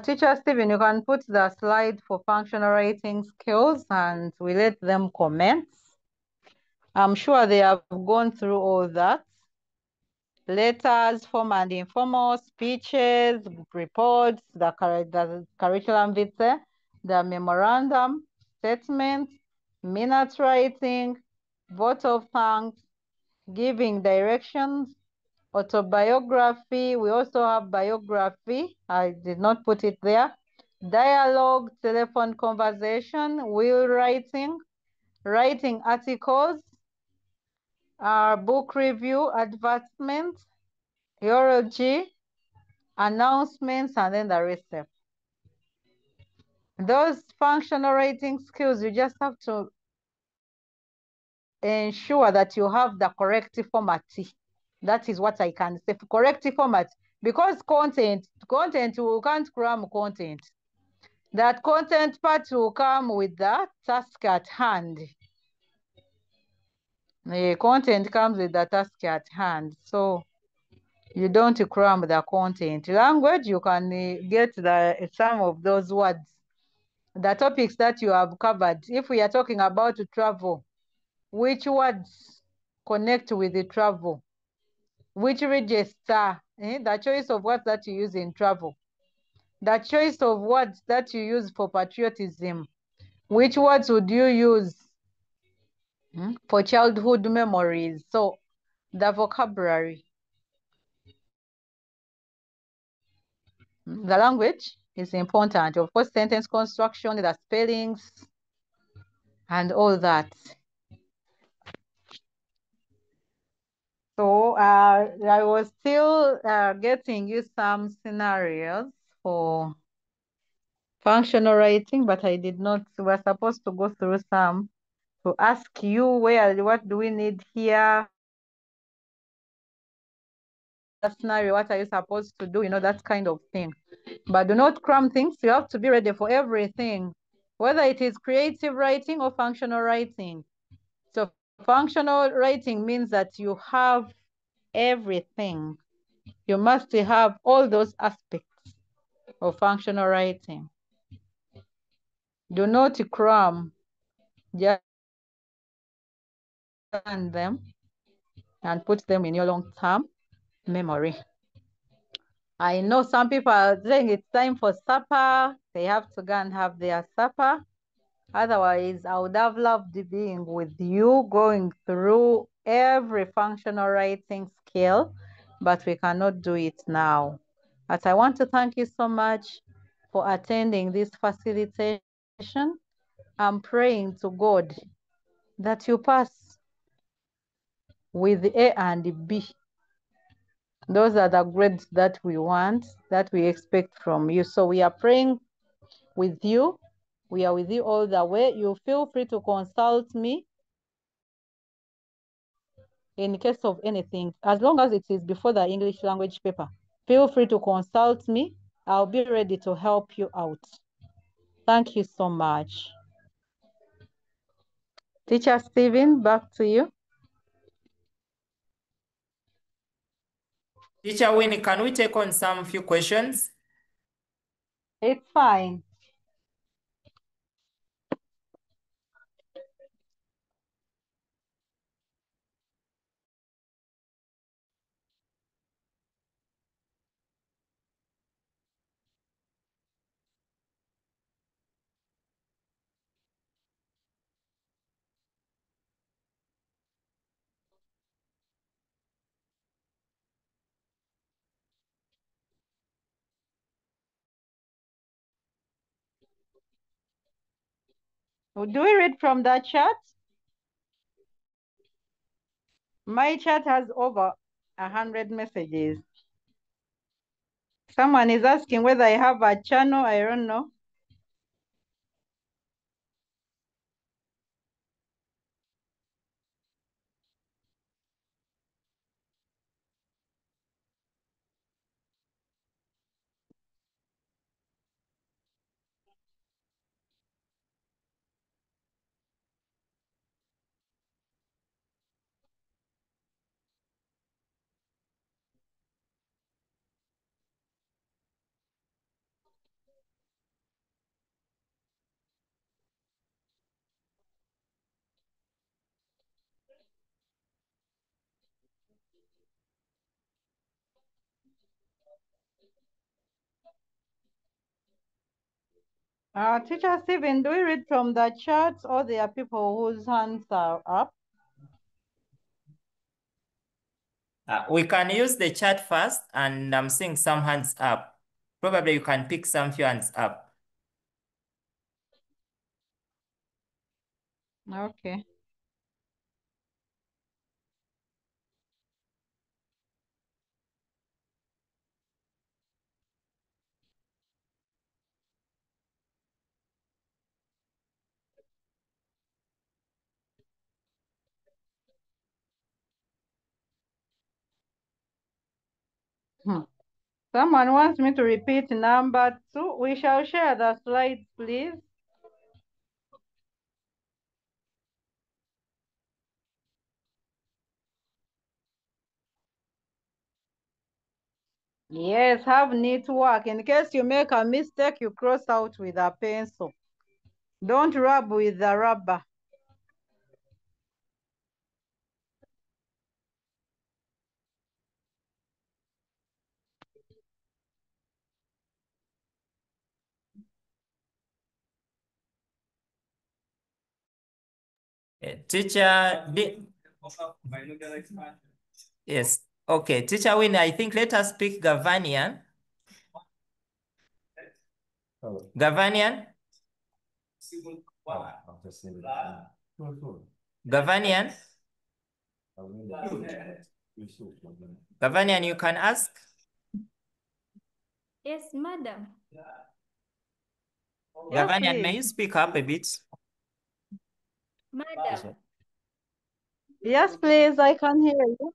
Speaker 4: teacher Stephen, you can put the slide for functional writing skills and we let them comment. I'm sure they have gone through all that. Letters, formal and informal, speeches, reports, the curriculum vitae, the memorandum, statement, minute writing, vote of thanks, giving directions, autobiography. We also have biography. I did not put it there. Dialogue, telephone conversation, will writing, writing articles, book review, advertisement, eulogy, announcements, and then the receipt. Those functional writing skills, you just have to ensure that you have the correct format. That is what I can say, correct format. Because content, you can't cram content. That content part will come with the task at hand. The content comes with the task at hand. So you don't cram the content. Language, you can get some of those words. The topics that you have covered. If we are talking about travel, which words connect with the travel? Which register? The choice of words that you use in travel. The choice of words that you use for patriotism. Which words would you use for childhood memories? So the vocabulary. The language is important. Of course, sentence construction, the spellings, and all that. know, I was still getting you some scenarios for functional writing, but I did not. We were supposed to go through some to ask you what do we need here? Scenario, what are you supposed to do? You know, that kind of thing. But do not cram things. You have to be ready for everything, whether it is creative writing or functional writing. So functional writing means that you have everything. You must have all those aspects of functional writing. Do not cram, just learn them and put them in your long-term memory. I know some people are saying it's time for supper. They have to go and have their supper. Otherwise, I would have loved being with you, going through every functional writing skill, but we cannot do it now. But I want to thank you so much for attending this facilitation. I'm praying to God that you pass with A and B. Those are the grades that we want, that we expect from you. So we are praying with you. We are with you all the way. You feel free to consult me in case of anything, as long as it is before the English language paper. Feel free to consult me. I'll be ready to help you out. Thank you so much. Teacher Stephen, back to you.
Speaker 2: Teacher Winnie, can we take on some few questions?
Speaker 4: It's fine. Do we read from the chat? My chat has over 100 messages. Someone is asking whether I have a channel. I don't know. Teacher Stephen, do we read from the chat or there are people whose hands are up?
Speaker 2: We can use the chat first, and I'm seeing some hands up. Probably you can pick some few hands up.
Speaker 4: Okay. Someone wants me to repeat number 2. We shall share the slides, please. Yes, have neat work. In case you make a mistake, you cross out with a pencil. Don't rub with the rubber.
Speaker 2: Teacher, yes. Okay, Teacher Winnie, I think let us pick Gavanian. Gavanian? Gavanian? Gavanian, you can ask.
Speaker 10: Yes, madam.
Speaker 2: Gavanian, may you speak up a bit?
Speaker 10: Madam.
Speaker 4: Yes, please, I can hear you.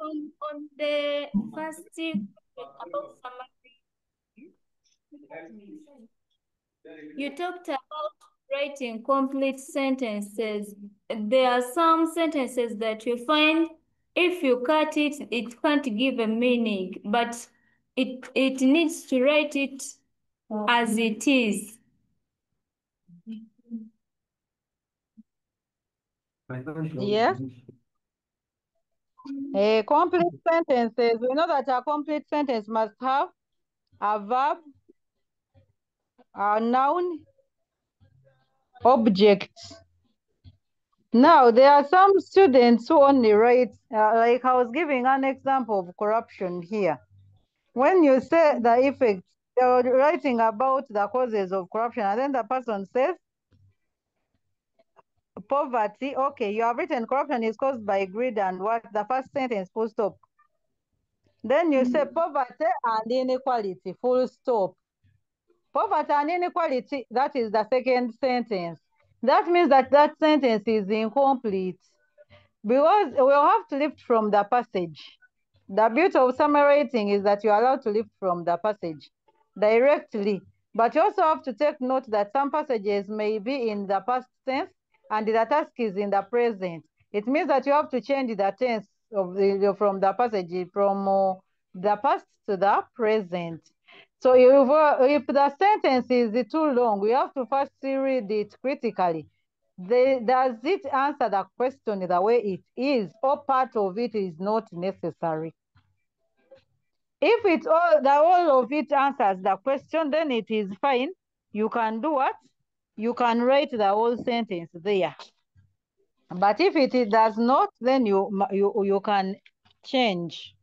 Speaker 10: On the first topic about summary, you talked about writing complete sentences. There are some sentences that you find if you cut it, it can't give a meaning, but it needs to write it as it is.
Speaker 4: Yes. Complete sentences. We know that a complete sentence must have a verb, a noun, object. Now, there are some students who only write, like I was giving an example of corruption here. When you say the effects, you're writing about the causes of corruption, and then the person says, poverty, okay, you have written corruption is caused by greed and what? The first sentence, full stop. Then you say poverty and inequality, full stop. Poverty and inequality, that is the second sentence. That means that that sentence is incomplete because we'll have to lift from the passage. The beauty of summarizing is that you're allowed to lift from the passage directly, but you also have to take note that some passages may be in the past tense and the task is in the present. It means that you have to change the tense of from the passage from the past to the present. So if the sentence is too long, we have to first read it critically. Does it answer the question the way it is, or part of it is not necessary? If it's all of it answers the question, then it is fine. You can do what? You can write the whole sentence there. But if it does not, then you can change.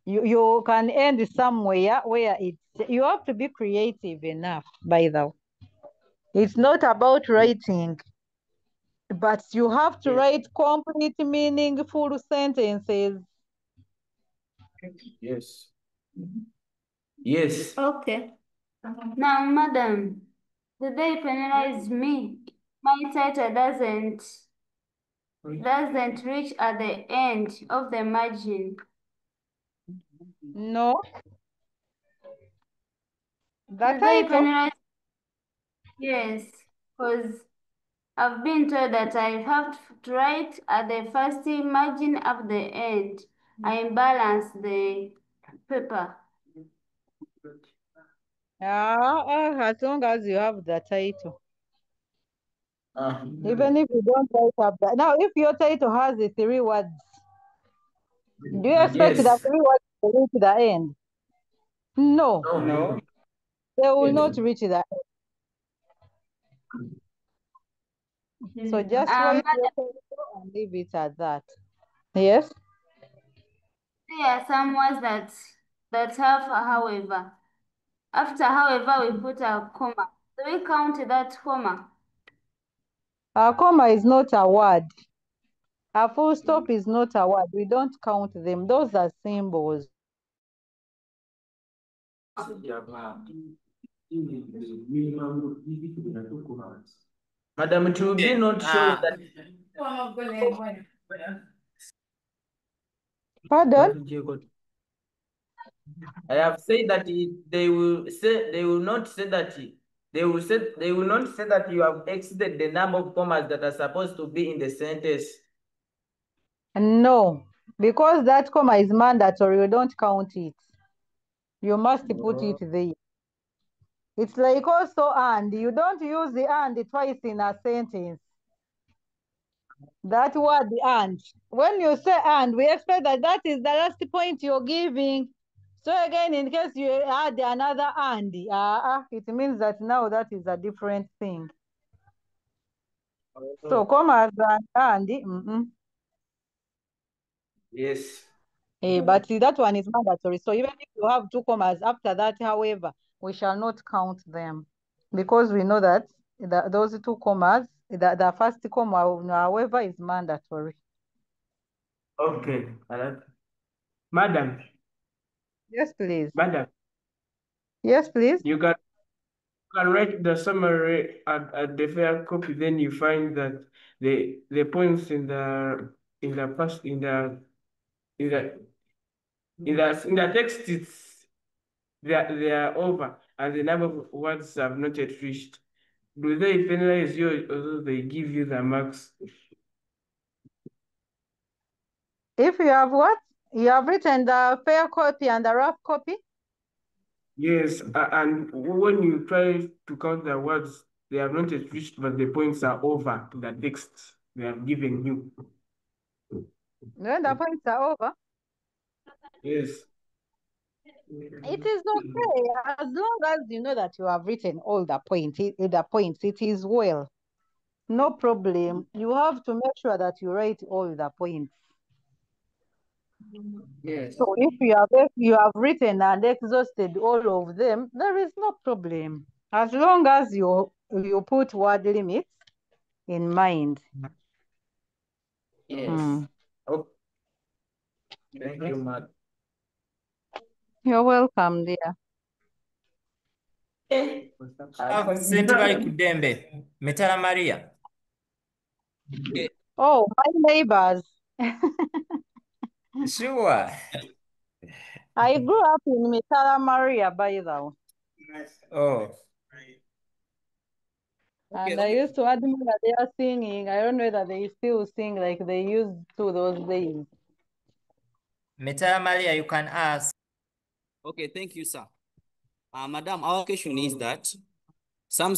Speaker 4: You can end somewhere where you have to be creative enough, by the way. It's not about writing, but you have to write complete, meaningful sentences.
Speaker 5: Yes. Yes.
Speaker 10: Okay. Now, madam, did they penalize me? My title doesn't reach at the end of the margin.
Speaker 4: No. The
Speaker 10: Did they
Speaker 4: title?
Speaker 10: penalize? Yes, because I've been told that I have to write at the first margin of the end. I balance the paper.
Speaker 4: As long as you have the title. Even if you don't write up that. Now, if your title has the 3 words, do you expect the 3 words to reach the end? No.
Speaker 5: No.
Speaker 4: They will not reach the end. So just write your title and leave it at that. Yes?
Speaker 10: There are some words that have a however. After however, we put a comma. Do we count that comma?
Speaker 4: A comma is not a word. A full stop is not a word. We don't count them. Those are symbols.
Speaker 5: Madam, it will be not showing that.
Speaker 4: Pardon?
Speaker 5: I have said that they will not say that they will not say that you have exceeded the number of commas that are supposed to be in the sentence.
Speaker 4: No, because that comma is mandatory. You don't count it. You must put it there. It's like also and. You don't use the and twice in a sentence. That word and. When you say and, we expect that that is the last point you're giving. So again, in case you add another and, it means that now that is a different thing. So commas and.
Speaker 5: Yes.
Speaker 4: But that one is mandatory. So even if you have 2 commas after that, however, we shall not count them because we know that those 2 commas the first comma, however, is mandatory.
Speaker 11: Okay. Madam.
Speaker 4: Yes, please.
Speaker 11: Madam.
Speaker 4: Yes, please.
Speaker 11: You can write the summary at the fair copy, then you find that the points in the text they are over and the number of words have not yet reached. Do they penalize you or do they give you the marks?
Speaker 4: If you have what? You have written the fair copy and the rough copy?
Speaker 11: Yes, and when you try to count the words, they have not yet reached, but the points are over the text they have given you.
Speaker 4: When the points are over?
Speaker 11: Yes.
Speaker 4: It is okay, as long as you know that you have written all the points, it is well. No problem. You have to make sure that you write all the points.
Speaker 11: Yes.
Speaker 4: So if you have written and exhausted all of them, there is no problem. As long as you put word limits in mind.
Speaker 11: Yes. Okay. Thank you, Matt.
Speaker 4: You're welcome, dear.
Speaker 2: Sentibali Kudembe, Metala Maria.
Speaker 4: Oh, my neighbors.
Speaker 2: Sure.
Speaker 4: I grew up in Mitala Maria, by the way.
Speaker 2: Oh.
Speaker 4: And I used to admire their singing. I don't know that they still sing like they used to those days.
Speaker 2: Metala Maria, you can ask.
Speaker 12: Okay, thank you, sir. Madam, our question is that some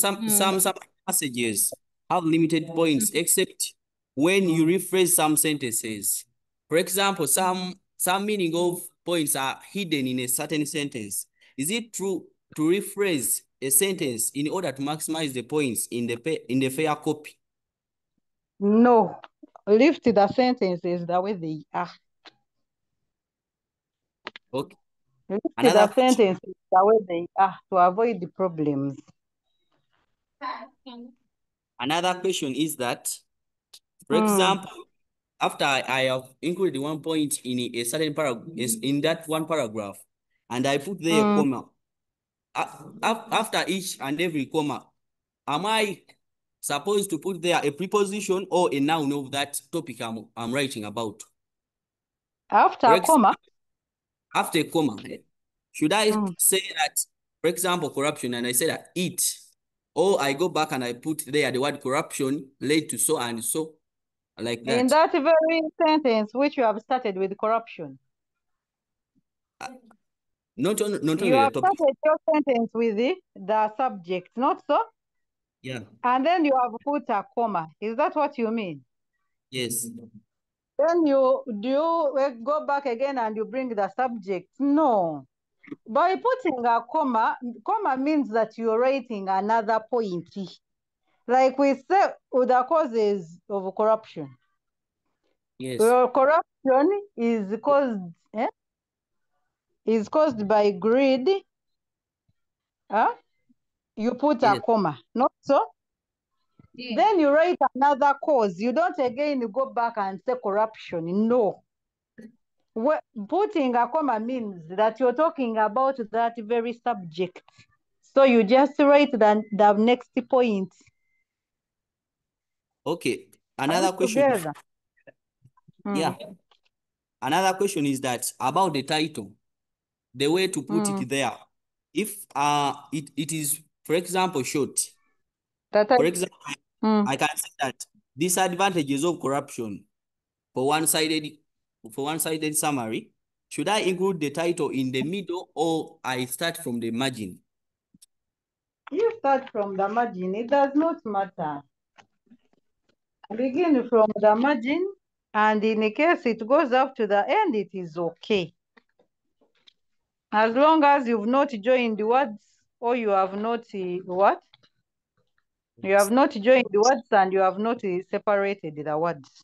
Speaker 12: passages have limited points, except when you rephrase some sentences. For example, some meaning of points are hidden in a certain sentence. Is it true to rephrase a sentence in order to maximize the points in the fair copy?
Speaker 4: No. Lift the sentences the way they are.
Speaker 12: Okay.
Speaker 4: Lift the sentences the way they are to avoid the problems.
Speaker 12: Another question is that, for example, after I have included one point in a certain paragraph, in that one paragraph, and I put there a comma, after each and every comma, am I supposed to put there a preposition or a noun of that topic I'm writing about?
Speaker 4: After a comma?
Speaker 12: After a comma, should I say that, for example, corruption, and I say that it, or I go back and I put there the word corruption led to so and so, like that?
Speaker 4: In that very sentence which you have started with corruption.
Speaker 12: Not only
Speaker 4: you have
Speaker 12: the topic.
Speaker 4: started your sentence with the subject, not so?
Speaker 12: Yeah.
Speaker 4: And then you have put a comma. Is that what you mean?
Speaker 12: Yes.
Speaker 4: Then you go back again and you bring the subject? No. By putting a comma means that you're writing another point. Like we say, the causes of corruption.
Speaker 12: Yes.
Speaker 4: Corruption is caused by greed. You put a comma, not so? Yeah. Then you write another cause. You don't again go back and say corruption. No. Putting a comma means that you're talking about that very subject. So you just write the next point.
Speaker 12: Okay. Another question. Yeah. Another question is that about the title, the way to put it there. If it is, for example, short. For example, I can say that disadvantages of corruption for one-sided summary. Should I include the title in the middle or I start from the margin?
Speaker 4: You start from the margin. It does not matter. Begin from the margin, and in case it goes up to the end, it is okay. As long as you've not joined the words, or you have not what? You have not joined the words and you have not separated the words.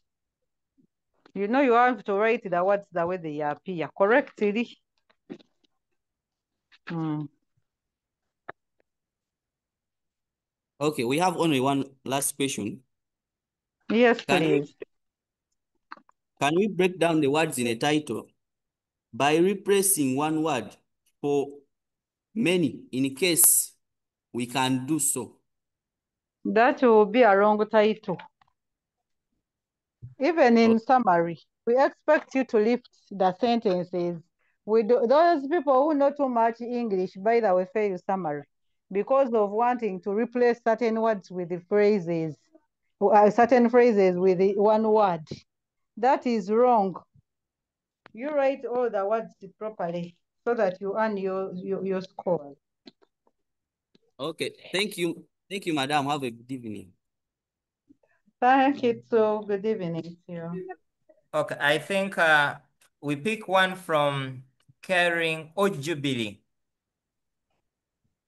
Speaker 4: You know you have to write the words the way they appear correctly.
Speaker 12: Okay, we have only one last question.
Speaker 4: Yes, please.
Speaker 12: Can we break down the words in a title by replacing one word for many in case we can do so?
Speaker 4: That will be a wrong title. Even in summary, we expect you to lift the sentences. Those people who know too much English, by the way, fail summary because of wanting to replace certain words with the phrases, certain phrases with the one word. That is wrong. You write all the words properly so that you earn your score.
Speaker 12: Okay, thank you. Thank you, madam. Have a good evening.
Speaker 4: Thank you, so good evening to you.
Speaker 2: Okay, I think we pick one from Caring or Jubilee.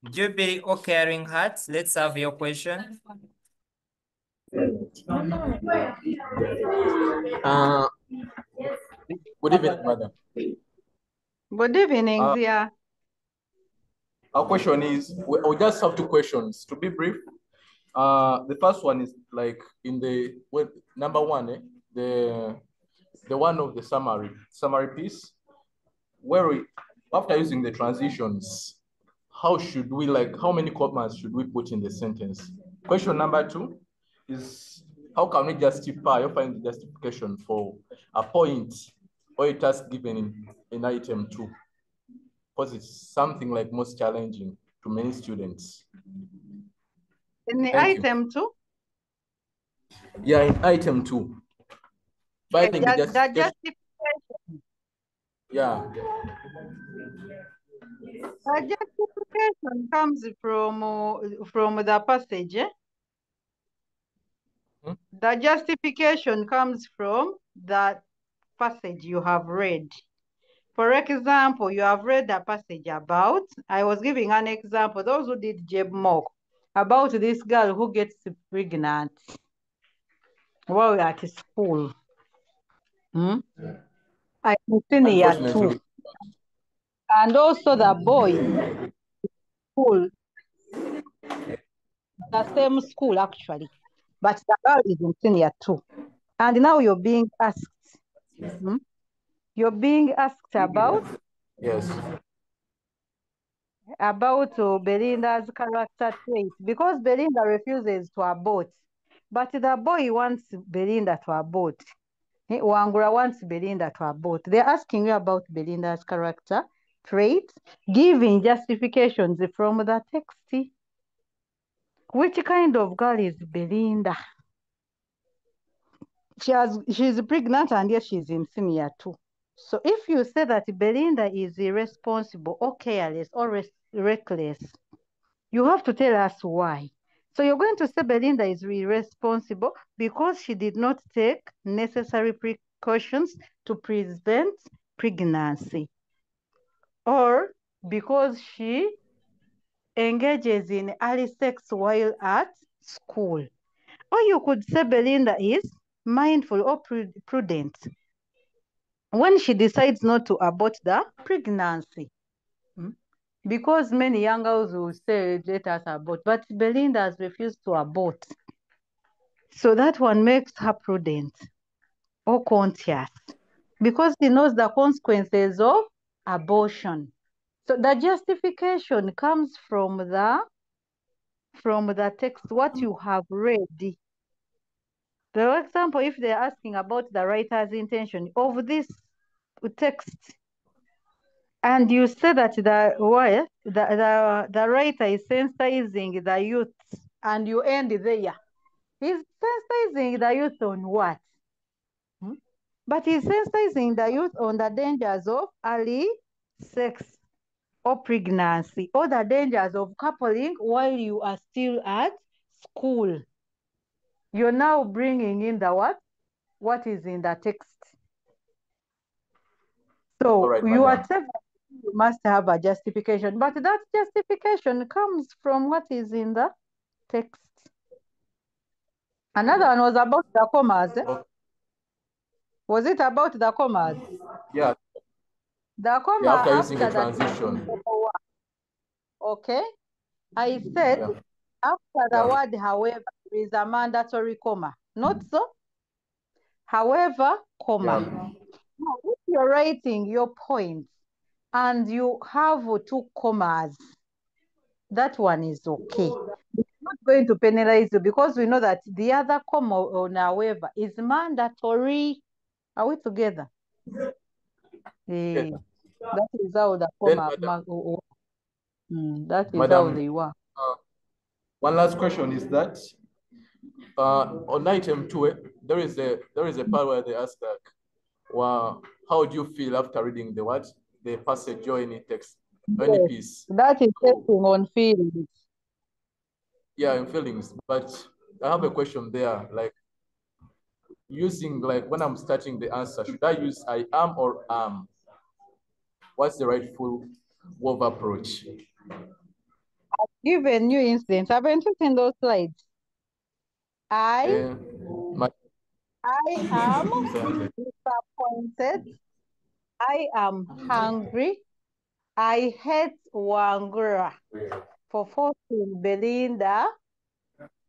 Speaker 2: Jubilee or Caring Hearts, let's have your question.
Speaker 13: Good evening, madam.
Speaker 4: Good evening, yeah.
Speaker 13: Our question is, we just have two questions to be brief. The first one is like in the number one, the one of the summary piece, where we, after using the transitions, how should we, like, how many commas should we put in the sentence? Question number two is, how can we justify or find the justification for a point or a task given in item 2? Because it's something like most challenging to many students.
Speaker 4: In the item 2?
Speaker 13: Yeah, in item 2. Finding the
Speaker 4: justification.
Speaker 13: Yeah.
Speaker 4: The justification comes from the passage. The justification comes from the passage you have read. For example, you have read a passage about, I was giving an example, those who did Jeb Mock, about this girl who gets pregnant while at school. I senior too. And also the boy, school, the same school actually, but the girl is in senior too. And now you're being asked. You're being asked about?
Speaker 13: Yes.
Speaker 4: About Belinda's character trait, because Belinda refuses to abort, but the boy wants Belinda to abort. Wangura wants Belinda to abort. They're asking you about Belinda's character traits, giving justifications from the text. Which kind of girl is Belinda? She's pregnant and yet she's in senior too. So if you say that Belinda is irresponsible or careless or reckless, you have to tell us why. So you're going to say Belinda is irresponsible because she did not take necessary precautions to prevent pregnancy, or because she engages in early sex while at school. Or you could say Belinda is mindful or prudent when she decides not to abort the pregnancy. Because many young girls will say, let us abort, but Belinda has refused to abort. So that one makes her prudent or conscious because she knows the consequences of abortion. So the justification comes from the text, what you have read. For example, if they're asking about the writer's intention of this text, and you say that the writer is sensitizing the youth, and you end there. He's sensitizing the youth on what? But he's sensitizing the youth on the dangers of early sex or pregnancy, or the dangers of coupling while you are still at school. You're now bringing in the what is in the text. So right, you must have a justification, but that justification comes from what is in the text. Another one was about the commas. Was it about the commas?
Speaker 13: Yeah.
Speaker 4: The comma
Speaker 13: after using the
Speaker 4: transition. Okay. I said after the word, however, there is a mandatory comma. Not so? However, comma. Now, if you're writing your points and you have 2 commas, that one is okay. It's not going to penalize you because we know that the other comma on however is mandatory. Are we together? That is how the comma, that is how they work.
Speaker 13: One last question is that on item 2, there is a part where they ask like, well, how do you feel after reading the passage or any text, any
Speaker 4: Yes,
Speaker 13: piece?
Speaker 4: that is testing on feelings.
Speaker 13: Yeah, in feelings. But I have a question there, like using like when I'm starting the answer, should I use I am or am? What's the rightful verb approach?
Speaker 4: I'll give a new instance. Haven't you seen those slides? I am disappointed. I am hungry. I hate Wangura for forcing Belinda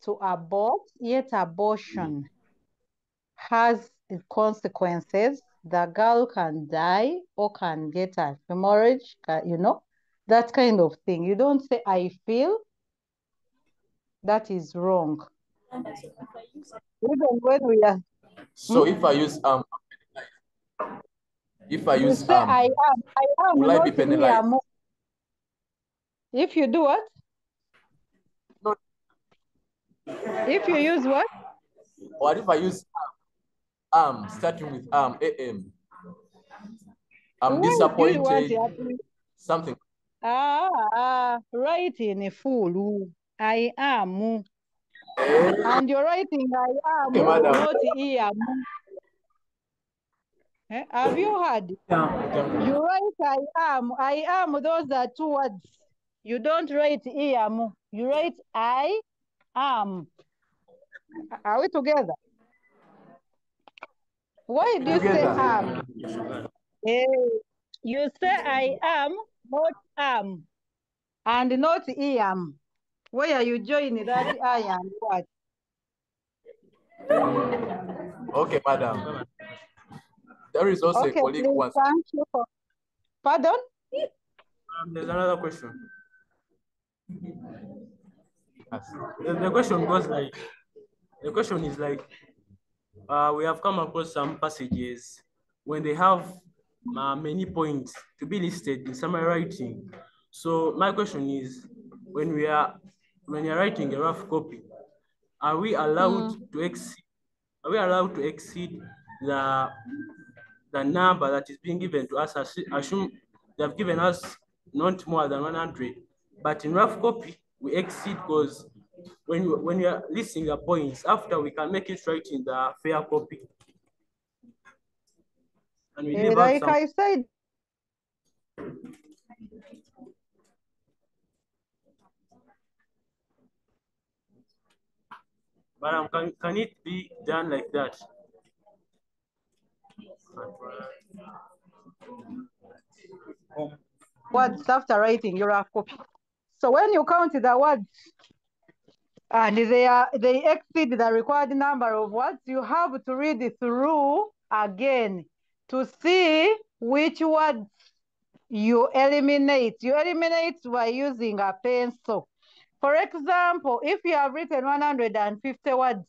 Speaker 4: to abort, yet abortion has consequences. The girl can die or can get a hemorrhage, you know, that kind of thing. You don't say, I feel. That is wrong. Even when we are.
Speaker 13: So if I use
Speaker 4: you say I am
Speaker 13: will I
Speaker 4: not
Speaker 13: be penalized?
Speaker 4: here. If you do what?
Speaker 13: No.
Speaker 4: If you use what?
Speaker 13: Or if I use starting with am. I'm disappointed. Something.
Speaker 4: Write in a full. I am. And you're writing I am, not am. Have you heard? You write I am, those are 2 words. You don't write am. You write I am. Are we together? Why do you say am? You say I am, not am, and not am. Where you join that I am what?
Speaker 13: Okay, madam. There is also a colleague who wants.
Speaker 4: Thank you for... Pardon?
Speaker 11: There's another question. The question goes like, the question is like, we have come across some passages when they have many points to be listed in summary writing. So my question is, when you're writing a rough copy, are we allowed to exceed? Are we allowed to exceed the number that is being given to us? Assume they have given us not more than 100, but in rough copy we exceed because when you are listing the points, after we can make it right in the fair copy. And we leave out some.
Speaker 4: I said.
Speaker 11: But can it be done like that?
Speaker 4: Words after writing your rough copy. So when you count the words and they exceed the required number of words, you have to read it through again to see which words you eliminate. You eliminate by using a pencil. For example, if you have written 150 words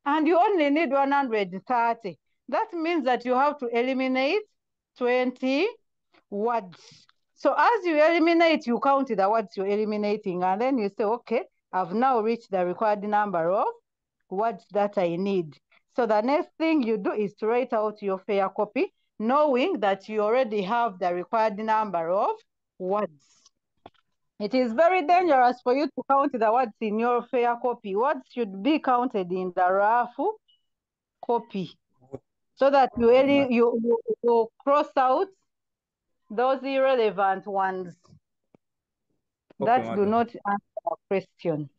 Speaker 4: and you only need 130, that means that you have to eliminate 20 words. So as you eliminate, you count the words you're eliminating, and then you say, okay, I've now reached the required number of words that I need. So the next thing you do is to write out your fair copy, knowing that you already have the required number of words. It is very dangerous for you to count the words in your fair copy. Words should be counted in the rough copy so that you cross out those irrelevant ones that do not answer the question.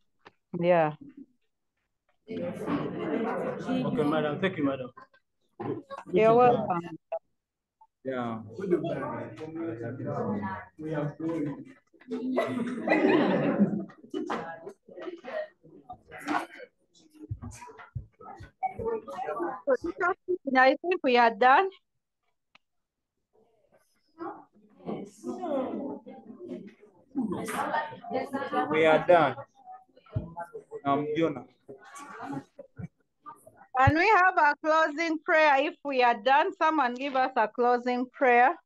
Speaker 4: Yeah.
Speaker 11: Okay, madam. Thank you, madam.
Speaker 4: You're welcome.
Speaker 11: Yeah.
Speaker 4: I think we are done.
Speaker 14: We are done. Jonah.
Speaker 4: Can we have a closing prayer if we are done? Someone give us a closing prayer.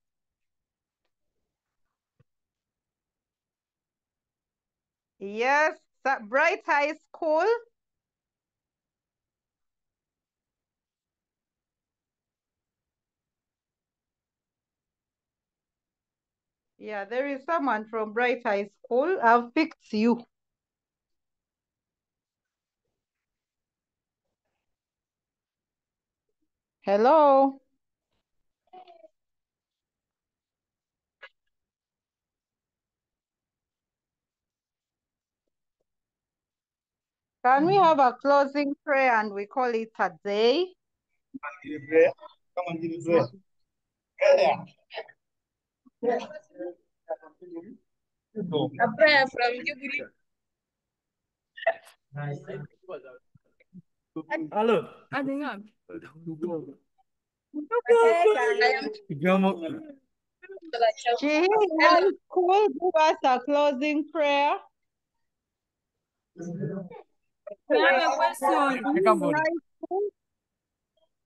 Speaker 4: Yes, Bright High School. Yeah, there is someone from Bright High School. I've picked you. Hello. Can we have a closing prayer and we call it a day?
Speaker 8: Come on, give me prayer.
Speaker 6: A prayer from Jubilee.
Speaker 14: Hello.
Speaker 6: I am
Speaker 4: High School, give us a closing prayer.
Speaker 6: We have a question.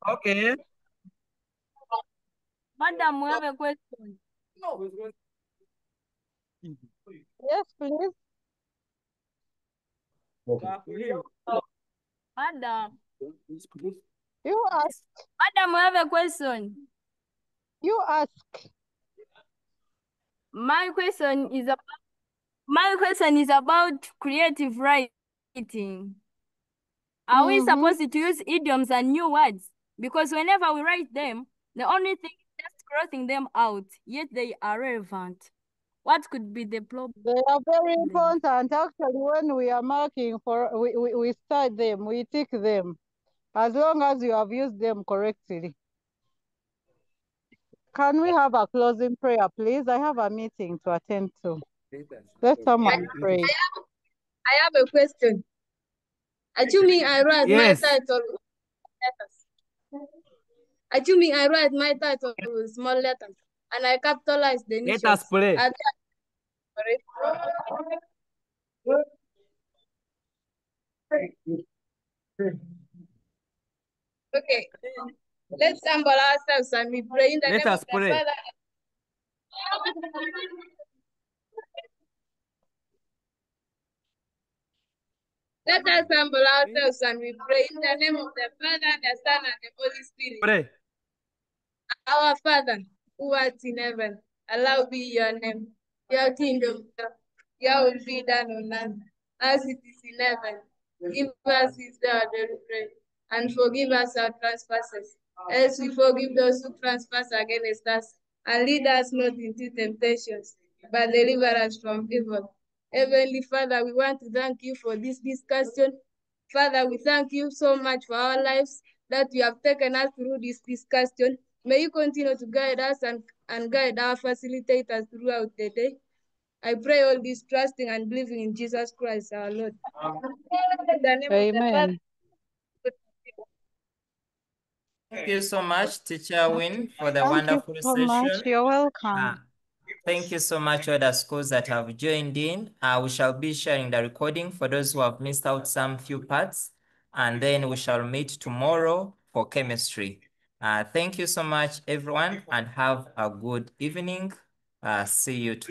Speaker 14: Okay.
Speaker 6: Madam, we have a question.
Speaker 4: Yes, please.
Speaker 6: Madam.
Speaker 4: You ask.
Speaker 6: Madam, we have a question.
Speaker 4: You ask.
Speaker 6: My question is about creative writing. Are we supposed to use idioms and new words? Because whenever we write them, the only thing is just crossing them out, yet they are relevant. What could be the problem?
Speaker 4: They are very important. Actually, when we are marking we start them, we tick them, as long as you have used them correctly. Can we have a closing prayer, please? I have a meeting to attend to. Let someone pray.
Speaker 6: I have a question. Assuming I write my title with letters. Assuming I write my title with small letters and I capitalize the initials.
Speaker 14: Let us play.
Speaker 6: Okay. Let's humble ourselves and we pray in the name of the Father. Let us humble ourselves and we pray in the name of the Father, the Son, and the Holy Spirit.
Speaker 14: Pray.
Speaker 6: Our Father, who art in heaven, hallowed be your name. Your kingdom come, your will be done on earth as it is in heaven. Give us this day our daily bread, and forgive us our trespasses, as we forgive those who trespass against us. And lead us not into temptations, but deliver us from evil. Heavenly Father, we want to thank you for this discussion. Father, we thank you so much for our lives that you have taken us through this discussion. May you continue to guide us and guide our facilitators throughout the day. I pray all this trusting and believing in Jesus Christ, our Lord.
Speaker 4: Amen.
Speaker 2: Thank you so much, Teacher Win, for the
Speaker 4: Thank you
Speaker 2: wonderful
Speaker 4: so
Speaker 2: session.
Speaker 4: much. You're welcome.
Speaker 2: Thank you so much, all the schools that have joined in. We shall be sharing the recording for those who have missed out some few parts, and then we shall meet tomorrow for chemistry. Thank you so much, everyone, and have a good evening. See you tomorrow.